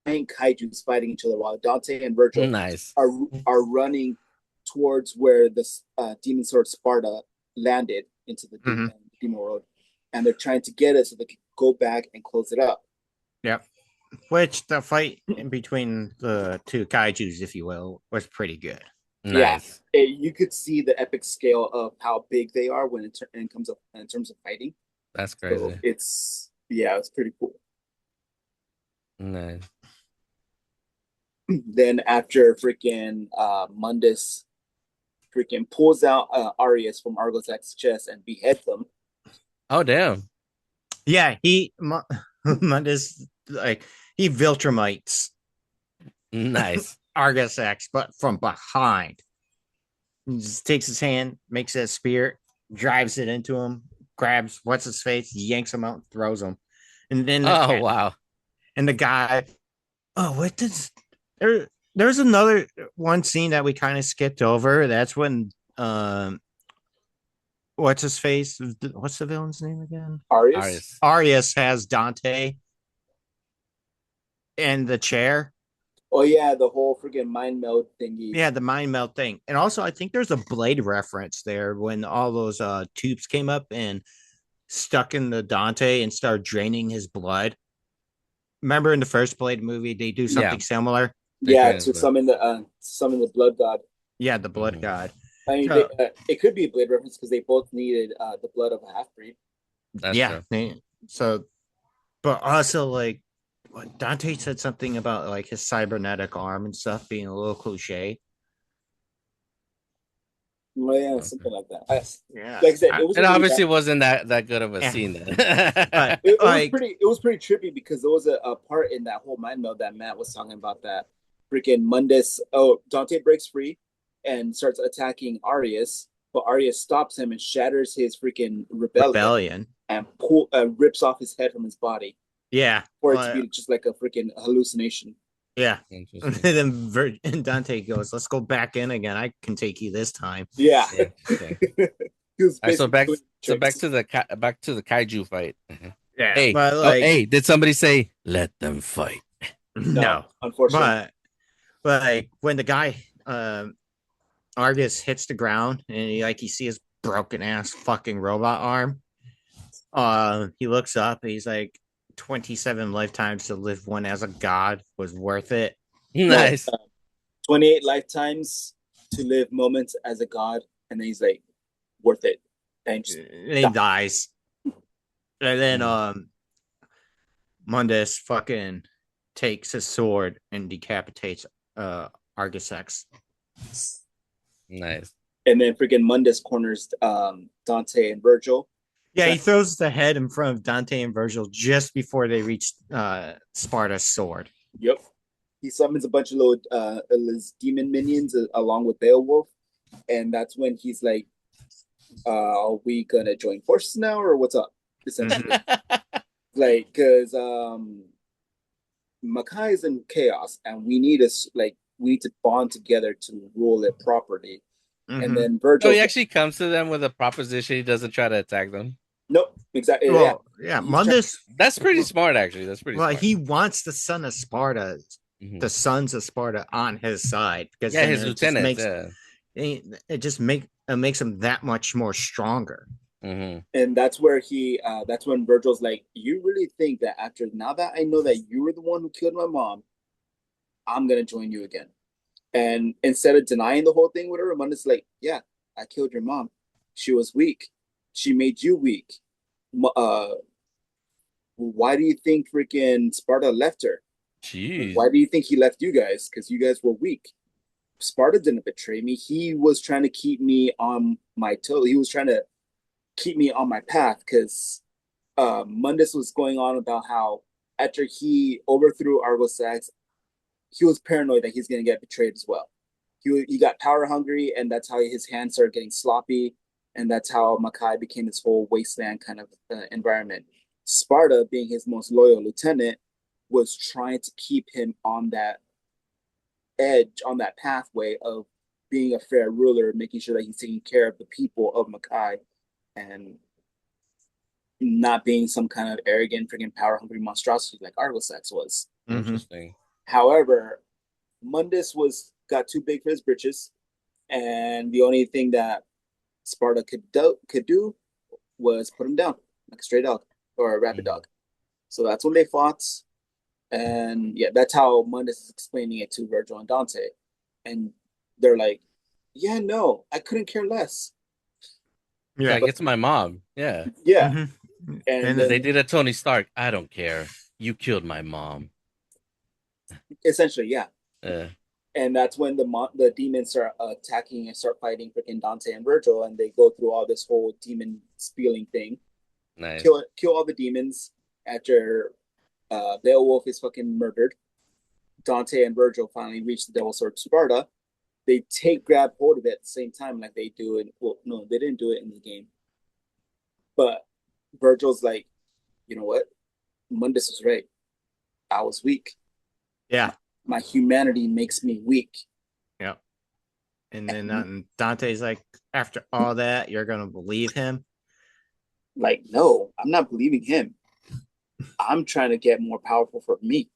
giant kaiju's fighting each other while Dante and Virgil Nice. are running towards where the demon sword Sparta landed into the demon world, and they're trying to get it so they can go back and close it up. Yep. Which the fight in between the two kaijus, if you will, was pretty good. Nice. Yeah, you could see the epic scale of how big they are when it comes up in terms of fighting. That's crazy. So it's pretty cool. Nice. Then after freaking Mundus freaking pulls out Arius from Argosax's chest and beheads them. Oh damn. Yeah, Mundus, like, he Viltrumites Nice. Argosax, but from behind. He just takes his hand, makes a spear, drives it into him, grabs what's his face, yanks him out, and throws him. And then Wow. And the guy, what does there's another one scene that we kind of skipped over. That's when what's his face? What's the villain's name again? Arius has Dante in the chair. Oh yeah, the whole freaking mind meld thingy. Yeah, the mind meld thing. And also I think there's a Blade reference there when all those tubes came up and stuck in the Dante and started draining his blood. Remember in the first Blade movie they do something similar? Yeah, to summon the blood god. Yeah, the blood god. I mean, it could be a Blade reference because they both needed the blood of a half breed. Yeah. So, but also like Dante said something about like his cybernetic arm and stuff being a little cliche. Well, yeah, something like that. Yeah, like I said, it obviously wasn't that good of a scene. Then it was pretty trippy because there was a part in that whole mind meld that Matt was talking about that freaking Mundus. Oh, Dante breaks free and starts attacking Arius, but Arius stops him and shatters his freaking rebellion. And rips off his head from his body. Yeah, for it to be just like a freaking hallucination. Yeah. And then Dante goes, "Let's go back in again. I can take you this time." Yeah. Right, so back to the kaiju fight. Yeah. Hey, but hey, did somebody say let them fight? No, unfortunately. But like when the guy Argus hits the ground and you see his broken ass fucking robot arm. He looks up. He's like, 27 lifetimes to live one as a god was worth it. Nice. 28 lifetimes to live moments as a god, and then he's like, worth it. And he dies. And then Mundus fucking takes his sword and decapitates Argosax. Nice. And then freaking Mundus corners Dante and Virgil. Yeah, he throws the head in front of Dante and Virgil just before they reach Sparta's sword. Yep. He summons a bunch of little demon minions along with Beowulf. And that's when he's like, are we going to join forces now or what's up? Essentially. Like, because Makai is in chaos and we need to bond together to rule it properly. Mm-hmm. And then Virgil. So he actually comes to them with a proposition. He doesn't try to attack them. Nope, exactly. Well, yeah, Mundus. That's pretty smart, actually. That's pretty. Well, smart. He wants the son of Sparta, the sons of Sparta, on his side because his lieutenant. It just makes him that much more stronger. Mm-hmm. And that's where that's when Virgil's like, you really think that now that I know that you were the one who killed my mom, I'm gonna join you again. And instead of denying the whole thing with her, Mundus like, yeah, I killed your mom. She was weak. She made you weak. Why do you think freaking Sparta left her? Jeez. Why do you think he left you guys? Because you guys were weak. Sparta didn't betray me. He was trying to keep me on my toe. He was trying to keep me on my path because Mundus was going on about how after he overthrew Argosax he was paranoid that he's going to get betrayed as well. He got power hungry, and that's how his hands started getting sloppy, and that's how Makai became this whole wasteland kind of environment. Sparta, being his most loyal lieutenant, was trying to keep him on that edge, on that pathway of being a fair ruler, making sure that he's taking care of the people of Makai, and not being some kind of arrogant, freaking power hungry monstrosity like Argosax was. Mhm. Interesting. However, Mundus got too big for his britches, and the only thing that Sparta could do was put him down like a stray dog or a rabid dog. So that's when they fought, and yeah, that's how Mundus is explaining it to Virgil and Dante, and they're like, "Yeah, no, I couldn't care less." Yeah, like, it's my mom. Yeah. Yeah, Mhm. and And then They did a Tony Stark. I don't care. You killed my mom. essentially, yeah. Uh, And that's when the demons start attacking and start fighting freaking Dante and Virgil, and they go through all this whole demon spieling thing. nice. Kill all the demons after Beowulf is fucking murdered. Dante and Virgil finally reach the Devil's Sword Sparta. They grab hold of it at the same time, like they do in. Well, no, they didn't do it in the game. But Virgil's like, you know what? Mundus was right. I was weak. yeah. My humanity makes me weak. Yep. And then Dante's like, after all that, you're gonna believe him? Like, no, I'm not believing him. I'm trying to get more powerful for me.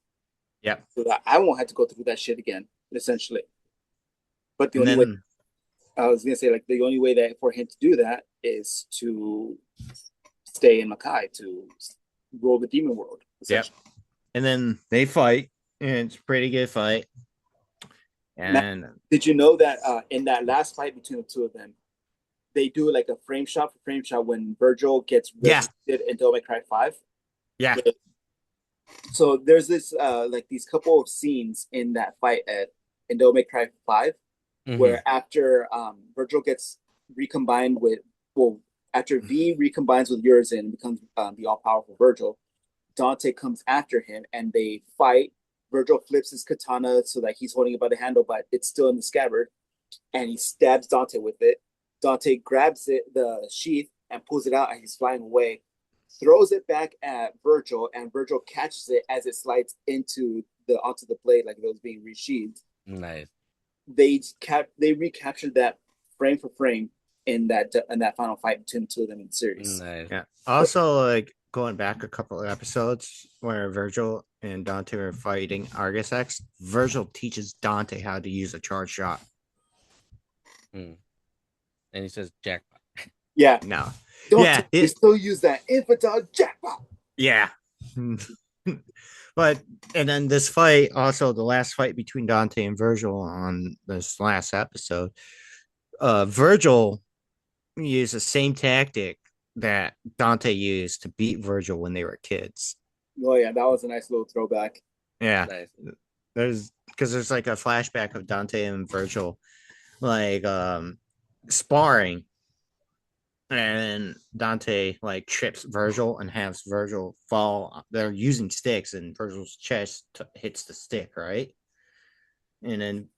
Yep. So that I won't have to go through that shit again, essentially. But the And only way then I was gonna say, like, the only way that for him to do that is to stay in Makai, to rule the demon world. Yep. And then they fight, and it's a pretty good fight. And Did you know that in that last fight between the two of them, they do like a frame shot for frame shot when Virgil gets resurrected in Devil May Cry 5? yeah, So there's this like these couple of scenes in that fight in Devil May Cry 5 Mhm. where after Virgil gets recombined with, well, after V recombines with Urizen and becomes the all-powerful Virgil, Dante comes after him and they fight. Virgil flips his katana so that he's holding it by the handle, but it's still in the scabbard, and he stabs Dante with it. Dante grabs the sheath, and pulls it out, and he's flying away. Throws it back at Virgil, and Virgil catches it as it slides onto the blade like it was being resheathed. Nice. They recaptured that frame for frame in that final fight between the two of them in the series. Nice. yeah. Also, like going back a couple of episodes where Virgil and Dante are fighting Argosax, Virgil teaches Dante how to use a charge shot. And he says jackpot. Yeah, No. Dante, we still use that infidel jackpot. Yeah. But and then this fight, also the last fight between Dante and Virgil on this last episode, Virgil used the same tactic that Dante used to beat Virgil when they were kids. Oh yeah, that was a nice little throwback. Yeah. Nice. There's like a flashback of Dante and Virgil like sparring, and Dante like trips Virgil and has Virgil fall. They're using sticks, and Virgil's chest hits the stick, right? And then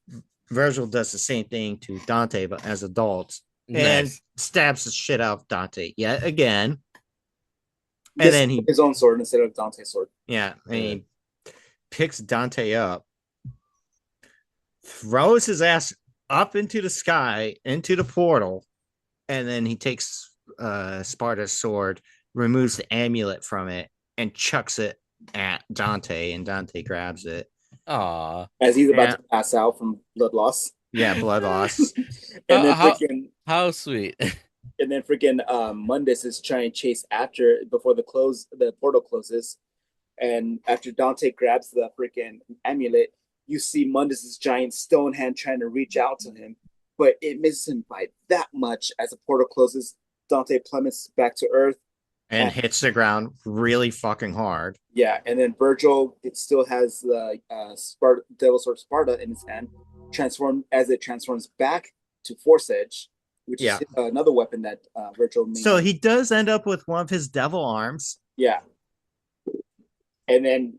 Virgil does the same thing to Dante, but as adults, and Nice. stabs the shit out of Dante yet again. This And then he, his own sword instead of Dante's sword. yeah, and he picks Dante up, throws his ass up into the sky, into the portal, and then he takes Sparta's sword, removes the amulet from it, and chucks it at Dante, and Dante grabs it. Aw. As he's about Yeah. to pass out from blood loss. Yeah, blood loss. And then How- freaking How sweet. Mundus is trying to chase after before the portal closes. And after Dante grabs the freaking amulet, you see Mundus's giant stone hand trying to reach out to him, but it misses him by that much. As the portal closes, Dante plummets back to Earth. And hits the ground really fucking hard. Yeah, and then Virgil, it still has the Devil Sword Sparta in his hand, transforms back to Force Edge, which Yeah. is another weapon that Virgil made. So he does end up with one of his devil arms. Yeah. And then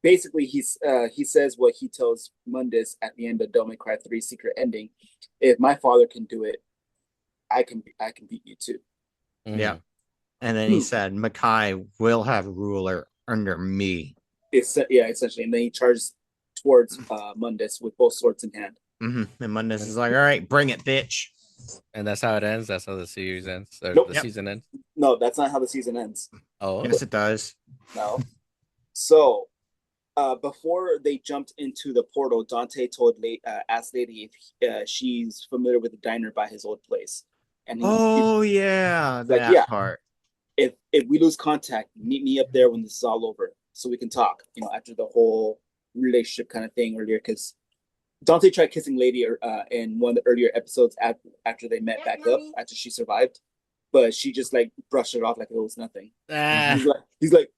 basically he says what he tells Mundus at the end of Devil May Cry 3 secret ending. If my father can do it, I can beat you too. Yeah. Mhm. And then he said, Makai will have a ruler under me. Essentially. And then he charges towards Mundus with both swords in hand. And Mundus is like, all right, bring it, bitch. And that's how it ends. That's how the series ends. Or Nope. the Yep. season ends. No, that's not how the season ends. Oh, Yes, it does. No. So before they jumped into the portal, Dante asked Lady if she's familiar with the diner by his old place. And Oh, yeah, like, that yeah. part. If we lose contact, meet me up there when this is all over, so we can talk. After the whole relationship kind of thing earlier, because Dante tried kissing Lady in one of the earlier episodes after they met back up after she survived, but she just like brushed it off like it was nothing. ah, He's like,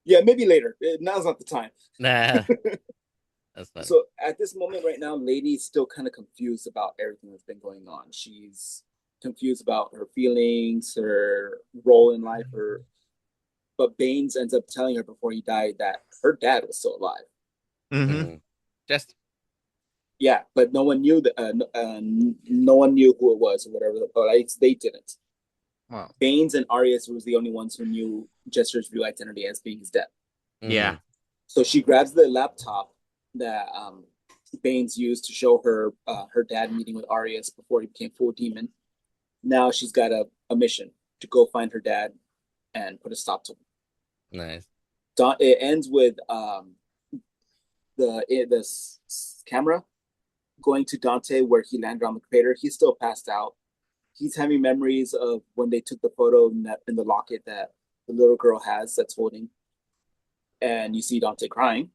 yeah, maybe later. Now's not the time. nah. That's funny. So at this moment right now, Lady's still kind of confused about everything that's been going on. She's confused about her feelings, her role in life, but Baines ends up telling her before he died that her dad was still alive. Mhm. Just Yeah, but no one knew no one knew who it was or whatever, or at least they didn't. Well, Baines and Arias was the only ones who knew Jester's real identity as being his dad. yeah. So she grabs the laptop that Baines used to show her her dad meeting with Arias before he became full demon. Now she's got a mission to go find her dad and put a stop to him. nice. It ends with the camera going to Dante where he landed on the crater. He's still passed out. He's having memories of when they took the photo in the locket that the little girl has that's holding. And you see Dante crying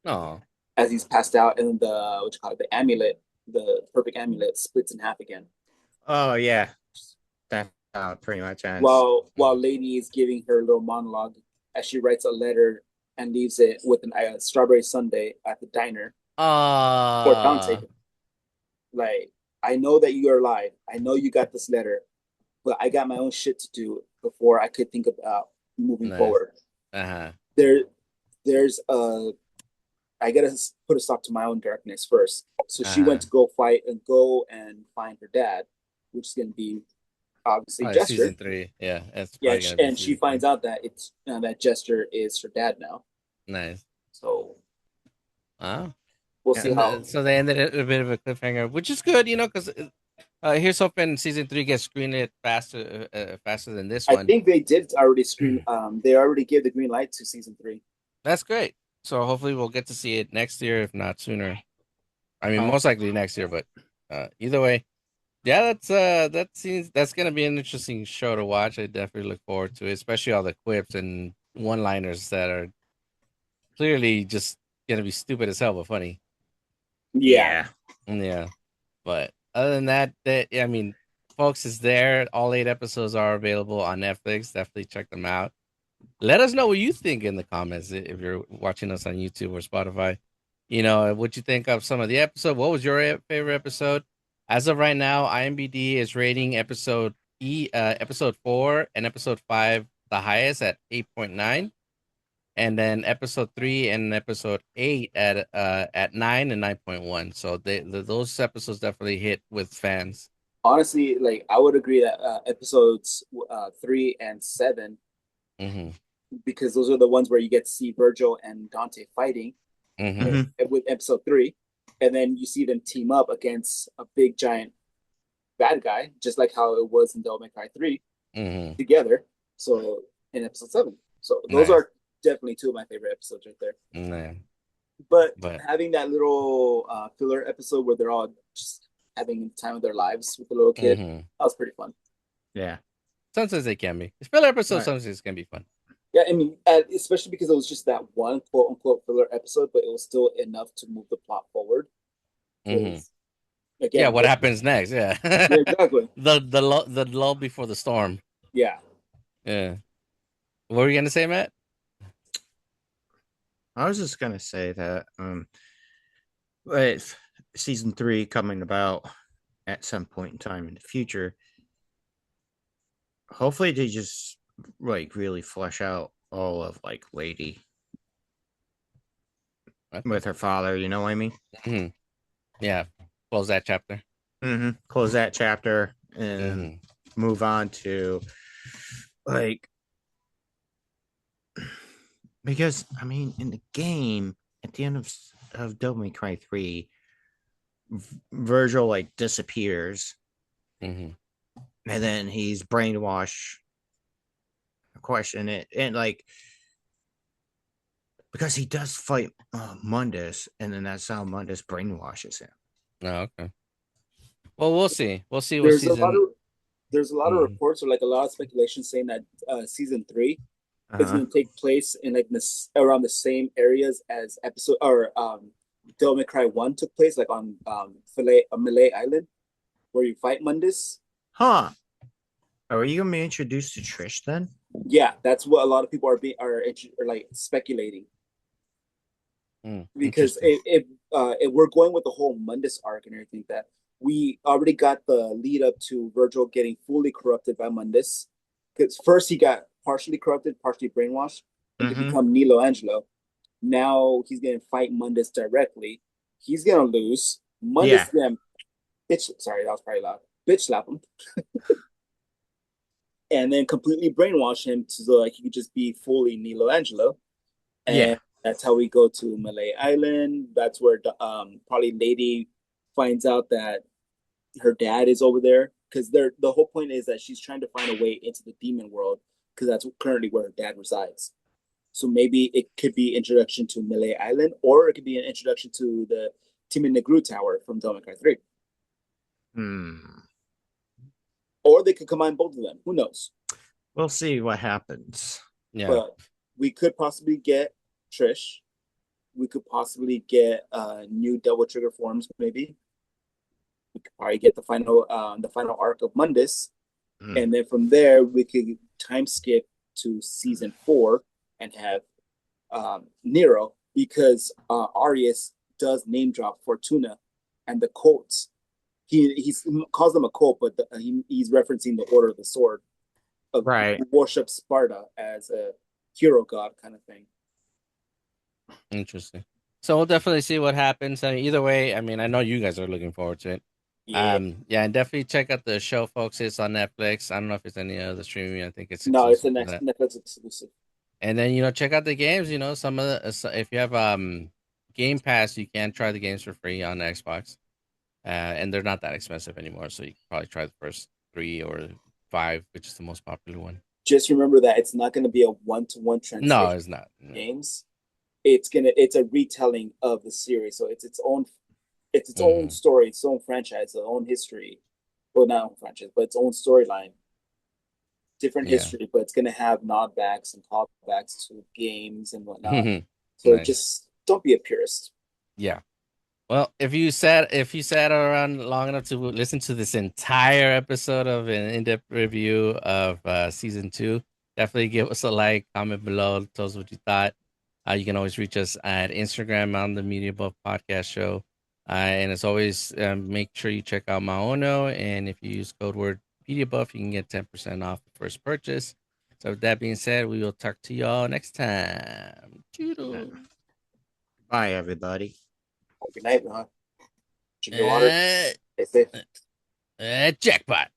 Oh, as he's passed out, and the amulet, the perfect amulet, splits in half again. Oh, yeah. That pretty much ends. While Lady is giving her little monologue as she writes a letter and leaves it with a strawberry sundae at the diner for Dante. Like, I know that you are alive. I know you got this letter, but I got my own shit to do before I could think about moving Nice. forward. Uh-huh. There's I gotta put a stop to my own darkness first. So she went to go find her dad, which is gonna be obviously Probably Jester. season 3. Yeah, it's Yeah, probably gonna be and she season finds 3. out that it's that Jester is her dad now. Nice. So Wow. we'll see And how. so they ended it a bit of a cliffhanger, which is good, because here's hoping season 3 gets screenlit faster than this I one. think they did already screen. They already gave the green light to season 3. That's great. So hopefully we'll get to see it next year, if not sooner. I mean, most likely next year, but either way, yeah, that's gonna be an interesting show to watch. I definitely look forward to it, especially all the quips and one-liners that are clearly just gonna be stupid as hell but funny. Yeah. Yeah, but other than that, I mean, folks, is there. All 8 episodes are available on Netflix. Definitely check them out. Let us know what you think in the comments if you're watching us on YouTube or Spotify. What you think of some of the episode. What was your favorite episode? As of right now, IMDb is rating episode 4 and episode 5 the highest at 8.9, and then episode 3 and episode 8 at 9 and 9.1. So those episodes definitely hit with fans. Honestly, like I would agree that episodes 3 and 7, because those are the ones where you get to see Virgil and Dante fighting. With episode 3, and then you see them team up against a big giant bad guy, just like how it was in Devil May Cry 3 together. So in episode 7, so those are definitely 2 of my favorite episodes right there. But having that little filler episode where they're all just having the time of their lives with the little kid, that was pretty fun. Yeah, sometimes they can be. Filler episodes sometimes can be fun. Yeah, I mean, especially because it was just that one quote unquote filler episode, but it was still enough to move the plot forward. Again, yeah, what happens next? Yeah, exactly. The lull before the storm. Yeah. What were you gonna say, Matt? I was just gonna say that with season 3 coming about at some point in time in the future, hopefully they just like really flesh out all of like Lady. with her father. You know what I mean? Mhm. Yeah. Close that chapter. Close that chapter and Mhm. move on to like because I mean in the game at the end of Devil May Cry 3, Virgil like disappears Mhm. and then he's brainwashed. Question it and like because he does fight Mundus, and then that's how Mundus brainwashes him. Oh, okay. Well, we'll see. We'll see what There's a lot season. of there's a lot of Mhm. reports or like a lot of speculation saying that season three is Uh-huh. going to take place in like this around the same areas as episode or Devil May Cry 1 took place, like on Malay Island, where you fight Mundus. Huh? Are you gonna be introduced to Trish then? Yeah, that's what a lot of people are like speculating because Interesting. if we're going with the whole Mundus arc and everything, that we already got the lead up to Virgil getting fully corrupted by Mundus, because first he got partially corrupted, partially brainwashed, and to Mm-hmm. become Nilo Angelo. Now he's gonna fight Mundus directly. He's gonna lose. Yeah. Mundus gonna bitch. Sorry, that was probably loud. Bitch slap him, and then completely brainwash him so like he could just be fully Nilo Angelo. Yeah. And that's how we go to Malay Island. That's where probably Lady finds out that her dad is over there because the whole point is that she's trying to find a way into the demon world because that's currently where her dad resides. So maybe it could be introduction to Malay Island, or it could be an introduction to the Timin Negru Tower from Devil May Cry 3. Hmm. Or they could combine both of them. Who knows? We'll see what happens. Yeah. But we could possibly get Trish. We could possibly get new Devil Trigger forms, maybe. We could probably get the final arc of Mundus, Hmm. and then from there we could time skip to season 4 and have Nero, because Arius does name drop Fortuna and the cults. He calls them a cult, but he's referencing the Order of the Sword, of Right. worship Sparta as a hero god kind of thing. Interesting. So we'll definitely see what happens. I mean, either way, I mean, I know you guys are looking forward to it. Yeah. Yeah, and definitely check out the show, folks. It's on Netflix. I don't know if it's any other streaming. I think it's No, it's a exclusive to next that. Netflix exclusive. And then check out the games. Some of the if you have Game Pass, you can try the games for free on Xbox. And they're not that expensive anymore, so you can probably try the first 3 or 5, which is the most popular one. Just remember that it's not going to be a one-to-one No, translation it's not. of No. games. It's a retelling of the series, so it's its own story, its own franchise, its own history. Well, not own franchise, but its own storyline. Different Yeah. history, but it's going to have nodbacks and callbacks to games and whatnot. So Nice. just don't be a purist. Yeah. Well, if you sat around long enough to listen to this entire episode of an in-depth review of season 2, definitely give us a like, comment below, tell us what you thought. You can always reach us at Instagram on the Media Buff Podcast Show. And as always, make sure you check out Maono. And if you use code word Media Buff, you can get 10% off the first purchase. So with that being said, we will talk to y'all next time. Toodle. Bye, everybody. Good night, man. Drink your water. Stay safe. Jackpot.